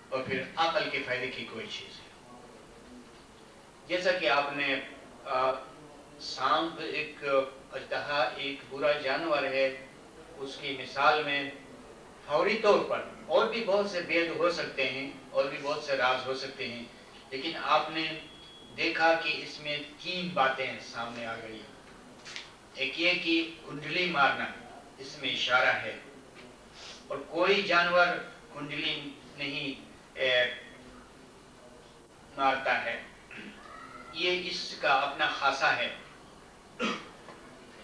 اور پھر عقل کے فائدے کی کوئی چیز ہے. جیسا کہ آپ نے سانپ ایک اژدہا ایک برا جانور ہے، اس کی مثال میں فوری طور پر اور بھی بہت سے بید ہو سکتے ہیں اور بھی بہت سے راز ہو سکتے ہیں، لیکن آپ نے دیکھا کہ اس میں 3 باتیں سامنے آ گئی. ایک یہ کہ کنڈلی مارنا اس میں اشارہ ہے، اور کوئی جانور کنڈلی نہیں مارتا ہے، یہ اس کا اپنا خاصہ ہے.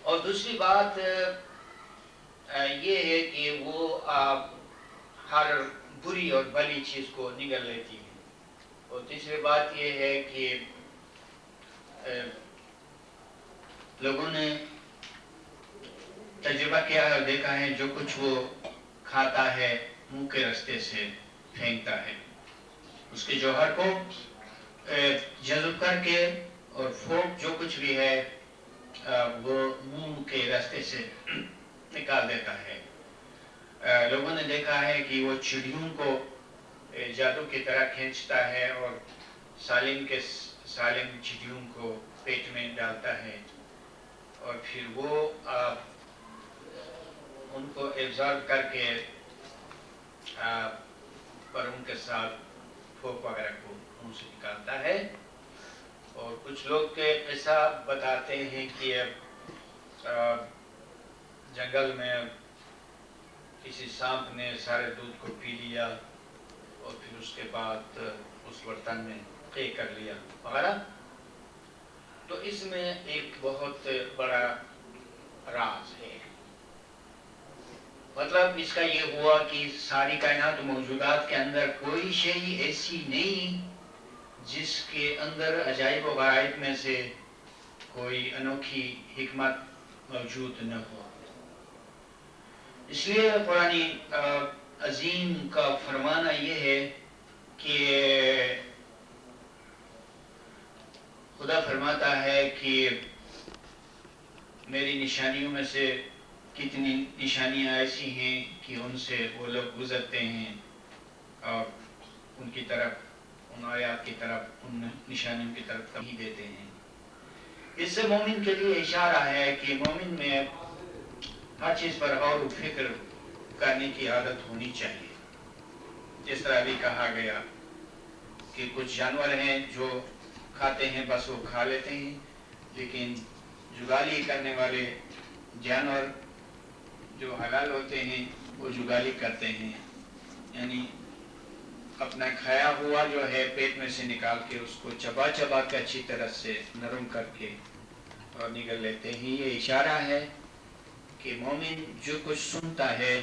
اور دوسری بات یہ ہے کہ وہ ہر بری اور بھلی چیز کو نگل لیتی ہے. اور تیسری بات یہ ہے کہ لوگوں نے تجربہ کیا اور دیکھا ہے جو کچھ وہ کھاتا ہے منہ کے راستے سے پھینکتا ہے، اس کے جوہر کو جذب کر کے اور پھونک جو کچھ بھی ہے وہ منہ کے راستے سے نکال دیتا ہے. لوگوں نے دیکھا ہے کہ وہ چڑیوں کو جادو کی طرح کھینچتا ہے اور سالم چڑیوں کو پیٹ میں ڈالتا ہے اور پھر وہ ان کو ایبزارب کر کے پر ان کے ساتھ پھونک وغیرہ کو منہ سے نکالتا ہے. اور کچھ لوگ کے قصہ بتاتے ہیں کہ جنگل میں کسی سانپ نے سارے دودھ کو پی لیا اور پھر اس کے بعد اس برتن میں قے کر لیا وغیرہ. تو اس میں ایک بہت بڑا راز ہے. مطلب اس کا یہ ہوا کہ ساری کائنات موجودات کے اندر کوئی شے ایسی نہیں جس کے اندر عجائب و غرائب میں سے کوئی انوکھی حکمت موجود نہ ہو. اس لیے قرآن عظیم کا فرمانا یہ ہے کہ خدا فرماتا ہے کہ میری نشانیوں میں سے کتنی نشانیاں ایسی ہیں کہ ان سے وہ لوگ گزرتے ہیں اور ان کی طرف ان آیات کی طرف ان نشانیوں کی طرف توجہ دیتے ہیں. اس سے مومن کے لیے اشارہ ہے کہ مومن میں ہر چیز پر غور و فکر کرنے کی عادت ہونی چاہیے. جس طرح بھی کہا گیا کہ کچھ جانور ہیں جو کھاتے ہیں بس وہ کھا لیتے ہیں، لیکن جگالی کرنے والے جانور جو حلال ہوتے ہیں وہ جگالی کرتے ہیں، یعنی اپنا کھایا ہوا جو ہے پیٹ میں سے نکال کے اس کو چبا چبا کے اچھی طرح سے نرم کر کے اور نگل لیتے ہیں. یہ اشارہ ہے کہ مومن جو کچھ سنتا ہے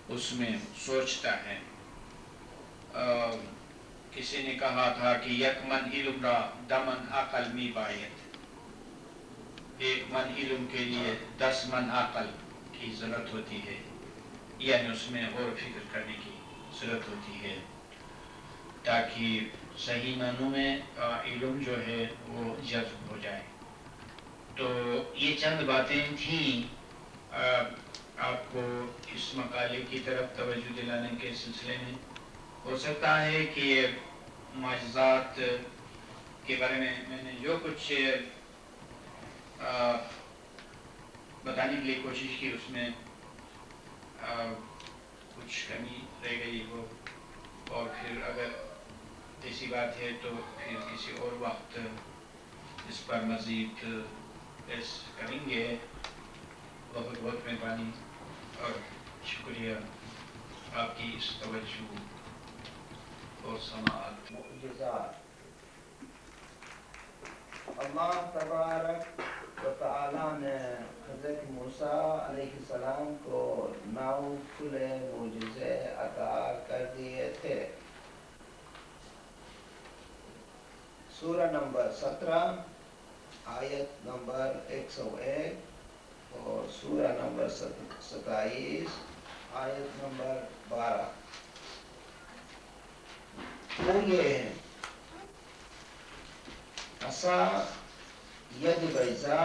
اس میں سوچتا ہے. کسی نے کہا تھا کہ یک من علم را دمن عقل می باید. ایک من علم کے لیے 10 من عقل کی ضرورت ہوتی ہے، یعنی اس میں اور فکر کرنے کی ضرورت ہوتی ہے تاکہ صحیح معنوں میں علم جو ہے وہ جذب ہو جائے. تو یہ چند باتیں تھیں آپ کو اس مقالے کی طرف توجہ دلانے کے سلسلے میں. ہو سکتا ہے کہ معجزات کے بارے میں نے جو کچھ بتانے کے لیے کوشش کی اس میں کچھ کمی رہ گئی ہو، اور پھر اگر ایسی بات ہے تو پھر کسی اور وقت اس پر مزید بحث کریں گے. بہت بہت مہربانی اور شکریہ آپ کی اس توجہ اور سماعت. معجزات اللہ تبارک و تعالی نے حضرت موسیٰ علیہ السلام کو 9 کھلے معجزے عطا کر دیے تھے. سورہ نمبر 17 آیت نمبر 101 اور سورہ نمبر 27 آیت نمبر 12. وہ یہ ہیں: عصا، ید بیضا،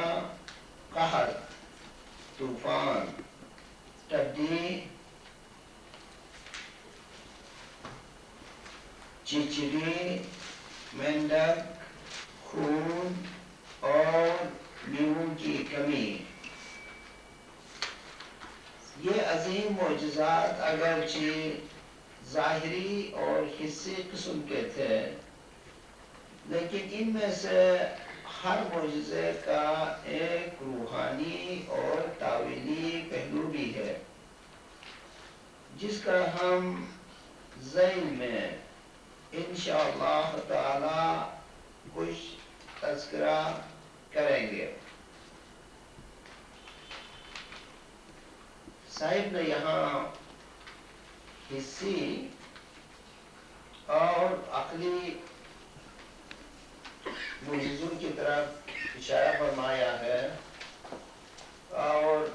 قہر، طوفان، ٹڈی، چچری، مینڈک، خون اور میووں کی کمی. یہ عظیم معجزات اگرچہ ظاہری اور حصی قسم کے تھے، لیکن ان میں سے ہر معجزے کا ایک روحانی اور تعویلی پہلو بھی ہے جس کا ہم ذیل میں انشاءاللہ تعالی کچھ تذکرہ کریں گے. صاحب نے یہاں حصی اور عقلی معجزوں کی طرف اشارہ فرمایا ہے، اور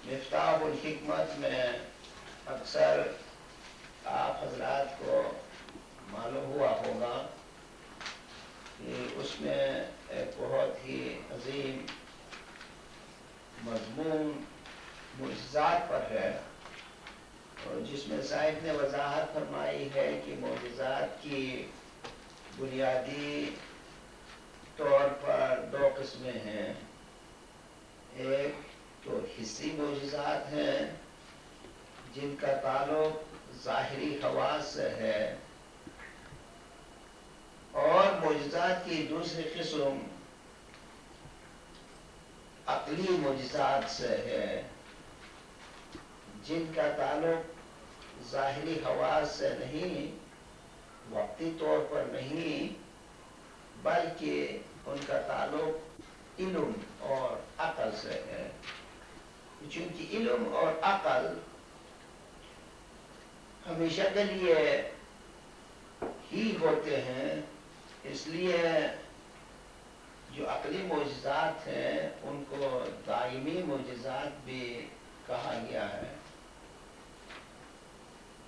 مفتاح الحکمت میں اکثر آپ حضرات کو معلوم ہوا ہوگا کہ اس میں ایک بہت ہی عظیم مضمون معجزات پر ہے، اور جس میں صاحب نے وضاحت فرمائی ہے کہ معجزات کی بنیادی طور پر 2 قسمیں ہیں. ایک تو حصی معجزات ہیں جن کا تعلق ظاہری حواس سے ہے، اور معجزات کی دوسری قسم عقلی معجزات سے ہے جن کا تعلق ظاہری حواس سے نہیں، وقتی طور پر نہیں، بلکہ ان کا تعلق علم اور عقل سے ہے. چونکہ علم اور عقل ہمیشہ کے لیے ہی ہوتے ہیں، اس لیے جو عقلی معجزات ہیں ان کو دائمی معجزات بھی کہا گیا ہے،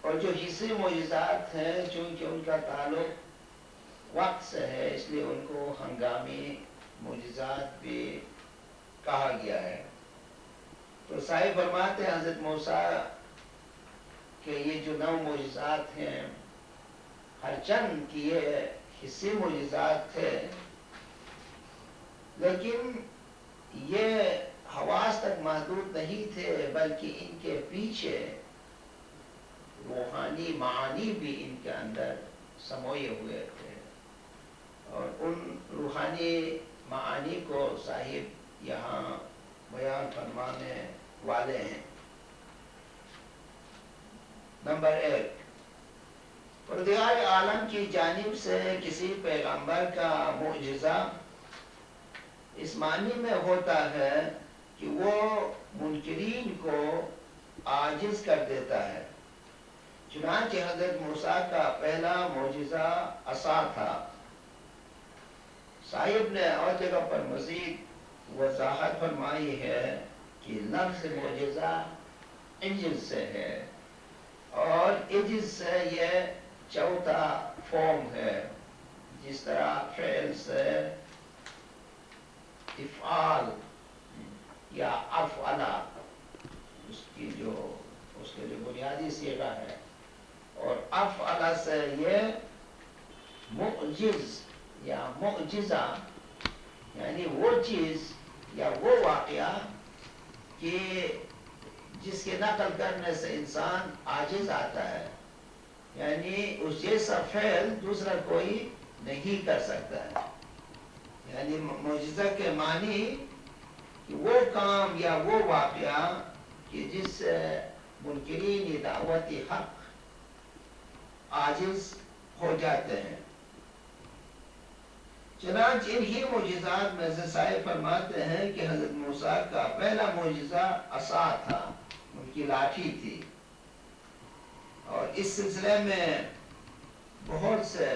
اور جو حصی معجزات ہیں چونکہ ان کا تعلق وقت سے ہے اس لیے ان کو ہنگامی معجزات بھی کہا گیا ہے. تو صاحب فرماتے ہیں حضرت موسیٰ کہ یہ جو 9 معجزات ہیں ہر چند کی یہ حصی معجزات تھے، لیکن یہ حواس تک محدود نہیں تھے بلکہ ان کے پیچھے روحانی معانی بھی ان کے اندر سموئے ہوئے تھے، اور ان روحانی معانی کو صاحب یہاں بیان فرمانے والے ہیں. نمبر 1، پروردگار عالم کی جانب سے کسی پیغمبر کا معجزہ اس معنی میں ہوتا ہے کہ وہ منکرین کو عاجز کر دیتا ہے. چنانچہ حضرت موسیٰ کا پہلا معجزہ عصا تھا. صاحب نے اور جگہ پر مزید وضاحت فرمائی ہے کہ لفظ معجزہ عجز سے ہے، اور عجز سے یہ چوتھا فارم ہے. جس طرح فعل سے افعال یا افعلا اس کے جو بنیادی صیغہ ہے، اور افعلا سے یہ معجز یا معجزہ، یعنی وہ چیز یا وہ واقعہ کہ جس کے نقل کرنے سے انسان عاجز آتا ہے، یعنی اس جیسا فعل دوسرا کوئی نہیں کر سکتا ہے. یعنی معجزہ کے معنی کہ وہ کام یا وہ واقعہ کہ جس سے منکرین دعوت حق عاجز ہو جاتے ہیں. چنانچہ انہی معجزات میں سے صاحب فرماتے ہیں کہ حضرت موسیٰ کا پہلا معجزہ عصا تھا، ان کی لاٹھی تھی. اور اس سلسلے میں بہت سے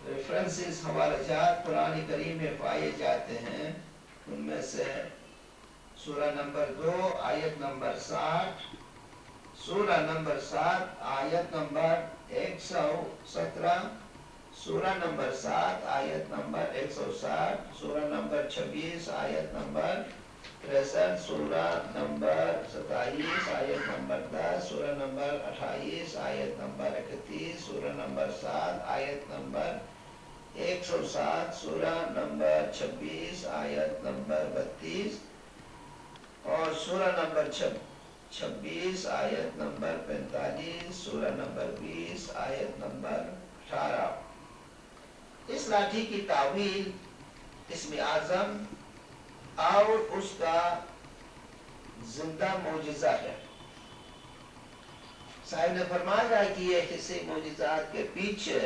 ریفرنسز، حوالہ جات قرآن کریم میں پائے جاتے ہیں. ان میں سے سورہ نمبر 2 آیت نمبر 60، سورہ نمبر 7 آیت نمبر 117، سورہ نمبر 7 آیت نمبر 160، سورہ نمبر 26 آیت نمبر 63، سورہ نمبر 27 آیت نمبر 10، سورہ نمبر 28 آیت نمبر 31، سورہ نمبر 7 آیت نمبر 107، سورہ نمبر 26 آیت نمبر 32، اور سورہ نمبر 26 آیت نمبر 45، سورہ نمبر 20 آیت نمبر 18. اس لاٹھی کی تعویل اسم اعظم اور اس کا زندہ معجزہ ہے. صاحب نے فرمایا کہ یہ حصے معجزات کے پیچھے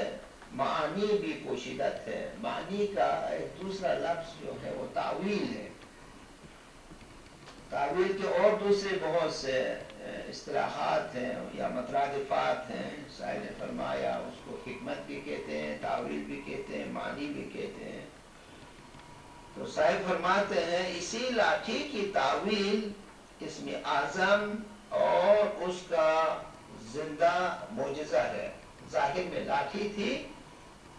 معانی بھی پوشیدہ تھے. معانی کا ایک دوسرا لفظ جو ہے وہ تعویل ہے. تعویل کے اور دوسرے بہت سے اصطلاحات ہیں یا مترادفات ہیں. صاحب نے فرمایا اس کو حکمت بھی کہتے ہیں، تعویل بھی کہتے ہیں، معنی بھی کہتے ہیں. تو صاحب فرماتے ہیں اسی لاٹھی کی تعویل اسم اعظم اور اس کا زندہ معجزہ ہے. ظاہر میں لاٹھی تھی،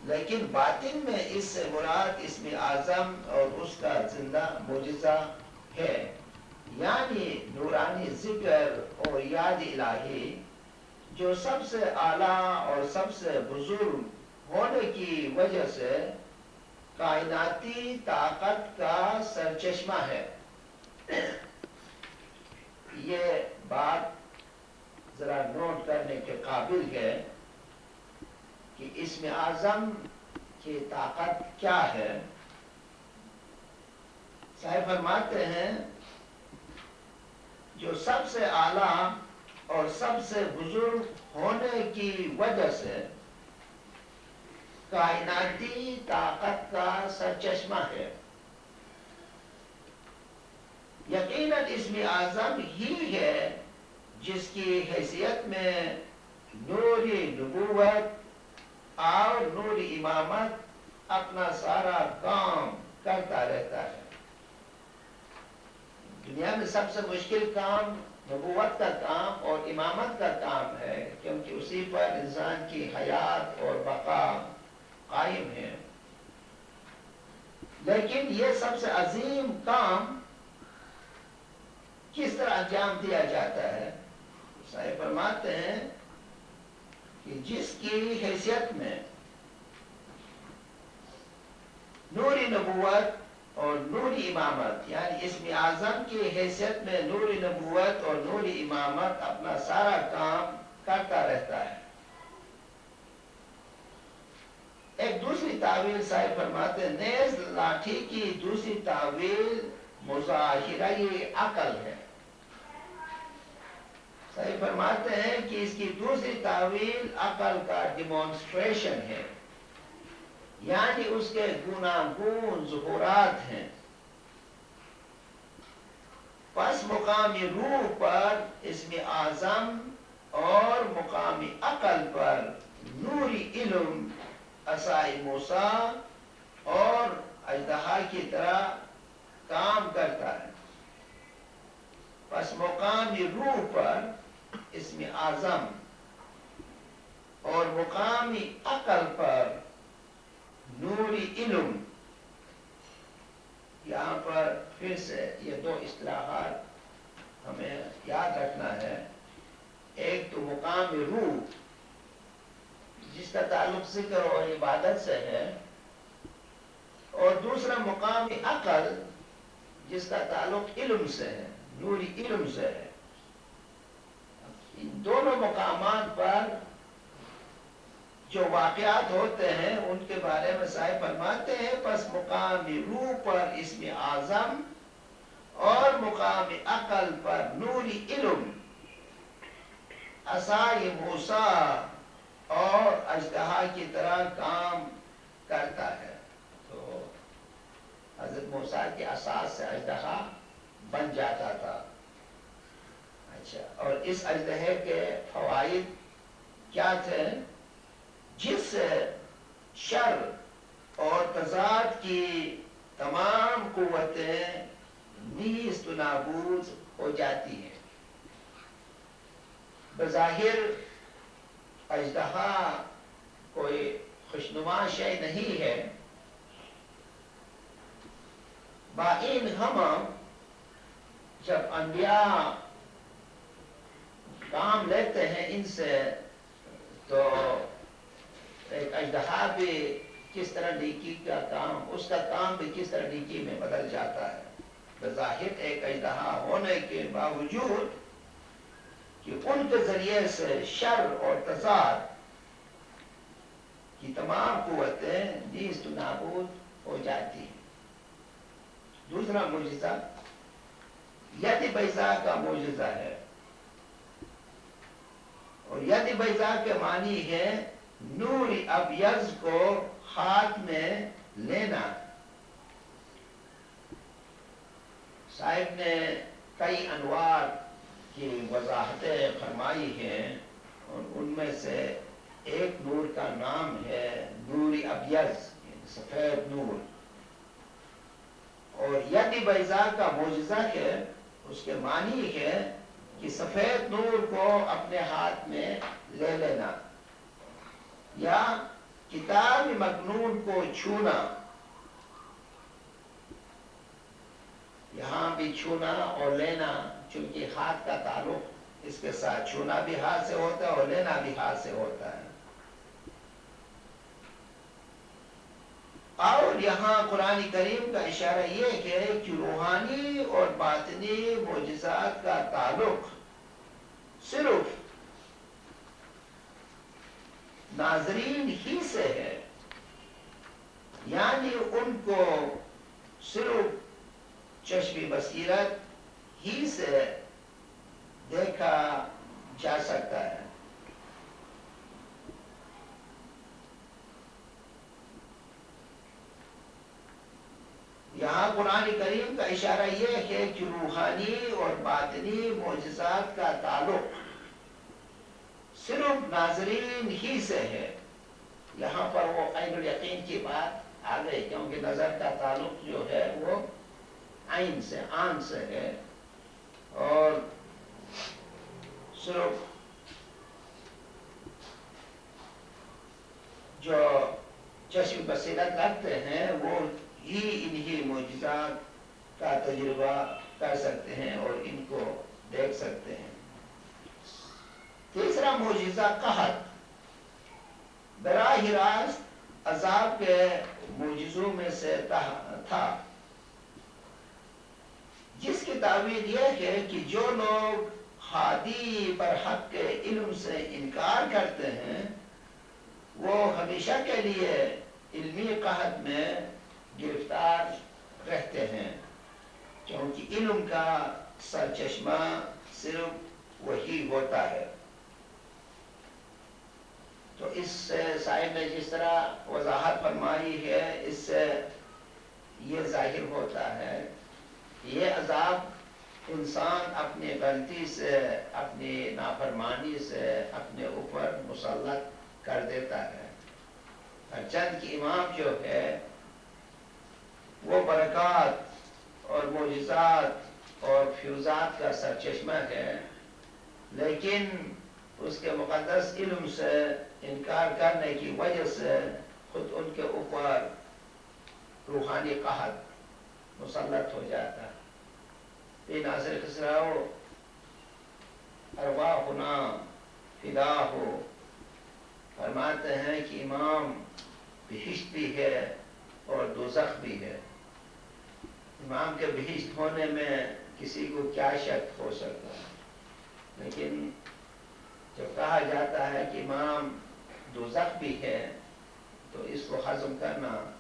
لیکن باطن میں اس سے مراد اسم اعظم اور اس کا زندہ معجزہ ہے. یعنی نورانی ذکر اور یاد الہی جو سب سے اعلیٰ اور سب سے بزرگ ہونے کی وجہ سے کائناتی طاقت کا سرچشمہ ہے. یہ بات ذرا نوٹ کرنے کے قابل ہے کہ اسم اعظم کی طاقت کیا ہے. صاحب فرماتے ہیں جو سب سے اعلیٰ اور سب سے بزرگ ہونے کی وجہ سے کائناتی طاقت کا سرچشمہ ہے. یقیناً اسم اعظم ہی ہے جس کی حیثیت میں نور نبوت اور نور امامت اپنا سارا کام کرتا رہتا ہے. دنیا میں سب سے مشکل کام نبوت کا کام اور امامت کا کام ہے، کیونکہ اسی پر انسان کی حیات اور بقا قائم ہے. لیکن یہ سب سے عظیم کام کس طرح انجام دیا جاتا ہے؟ صاحب فرماتے ہیں کہ جس کی حیثیت میں نور نبوت اور نور امامت، یعنی اسم اعظم کی حیثیت میں نور نبوت اور نور امامت اپنا سارا کام کرتا رہتا ہے. ایک دوسری تعویل صاحب فرماتے ہیں نیز لاٹھی کی دوسری تعویل مظاہرہ عقل ہے. صاحب فرماتے ہیں کہ اس کی دوسری تعویل عقل کا ڈیمانسٹریشن ہے، یعنی اس کے گوناگون ظہورات ہیں. پس مقامی روح پر اسم اعظم اور مقامی عقل پر نوری علم عصائے موسیٰ اور اژدہا کی طرح کام کرتا ہے. پس مقامی روح پر اسم اعظم اور مقامی عقل پر نوری علم. یہاں پر پھر سے یہ دو اصطلاحات ہمیں یاد رکھنا ہے. ایک تو مقامی روح جس کا تعلق ذکر اور عبادت سے ہے، اور دوسرا مقامی عقل جس کا تعلق علم سے ہے، نوری علم سے ہے. ان دونوں مقامات پر جو واقعات ہوتے ہیں ان کے بارے میں صاحب فرماتے ہیں پس مقامی روح پر اسم اعظم اور مقامی عقل پر نوری علم عصائے موسیٰ اور اژدہا کی طرح کام کرتا ہے. تو حضرت موسیٰ کے عصا سے اژدہا بن جاتا تھا. اچھا، اور اس اژدہے کے فوائد کیا تھے؟ جس سے شر اور تضاد کی تمام قوتیں نیست و نابود ہو جاتی ہیں. بظاہر اژدہا کوئی خوشنما شے نہیں ہے، باین ہم جب انبیاء کام لیتے ہیں ان سے تو ایک اژدہا بھی کس طرح نیکی کا کام، اس کا کام بھی کس طرح نیکی میں بدل جاتا ہے. بظاہر ایک اژدہا ہونے کے باوجود کہ ان کے ذریعے سے شر اور تضاد کی تمام قوتیں نیست و نابود ہو جاتی ہیں. دوسرا معجزہ ید بیضا کا معجزہ ہے، اور ید بیضا کے معنی ہے نور ابیض کو ہاتھ میں لینا. صاحب نے کئی انوار کی وضاحتیں فرمائی ہیں، اور ان میں سے ایک نور کا نام ہے نور ابیض، سفید نور. اور ید بیضا کا معجزہ ہے، اس کے معنی ہے کہ سفید نور کو اپنے ہاتھ میں لے لینا یا کتاب مکنون کو چھونا. یہاں بھی چھونا اور لینا، چونکہ ہاتھ کا تعلق اس کے ساتھ، چھونا بھی ہاتھ سے ہوتا ہے اور لینا بھی ہاتھ سے ہوتا ہے. اور یہاں قرآن کریم کا اشارہ یہ ہے کہ روحانی اور باطنی معجزات کا تعلق صرف ناظرین ہی سے ہے، یعنی ان کو صرف چشم بصیرت ہی سے دیکھا جا سکتا ہے. یہاں قرآن کریم کا اشارہ یہ ہے کہ روحانی اور باطنی معجزات کا تعلق صرف ناظرین ہی سے ہے. یہاں پر وہ عین الیقین کی بات آ گئی، کیونکہ نظر کا تعلق جو ہے وہ عین سے، آنکھ سے ہے، اور صرف جو چشم بصیرت رکھتے ہیں وہ ہی انہی معجزات کا تجربہ کر سکتے ہیں اور ان کو دیکھ سکتے ہیں. تیسرا معجزہ قحط براہ راست عذاب کے معجزوں میں سے تھا، جس کی تعبیر یہ ہے کہ جو لوگ ہادی برحق کے علم سے انکار کرتے ہیں وہ ہمیشہ کے لیے علمی قحط میں گرفتار رہتے ہیں، کیونکہ علم کا سرچشمہ صرف وہی ہوتا ہے. تو اس سے صاحب نے جس طرح وضاحت فرمائی ہے، اس سے یہ ظاہر ہوتا ہے یہ عذاب انسان اپنی غلطی سے اپنی نافرمانی سے اپنے اوپر مسلط کر دیتا ہے. چند کی امام جو ہے وہ برکات اور معجزات اور فیوزات کا سرچشمہ ہے، لیکن اس کے مقدس علم سے انکار کرنے کی وجہ سے خود ان کے اوپر روحانی قحط مسلط ہو جاتا ہے. ناصر خسرو ارواحنا فداہ فرماتے ہیں کہ امام بہشت بھی ہے اور دوزخ بھی ہے. امام کے بہشت ہونے میں کسی کو کیا شک ہو سکتا ہے، لیکن جب کہا جاتا ہے کہ امام دوزخ بھی ہے تو اس کو ہضم کرنا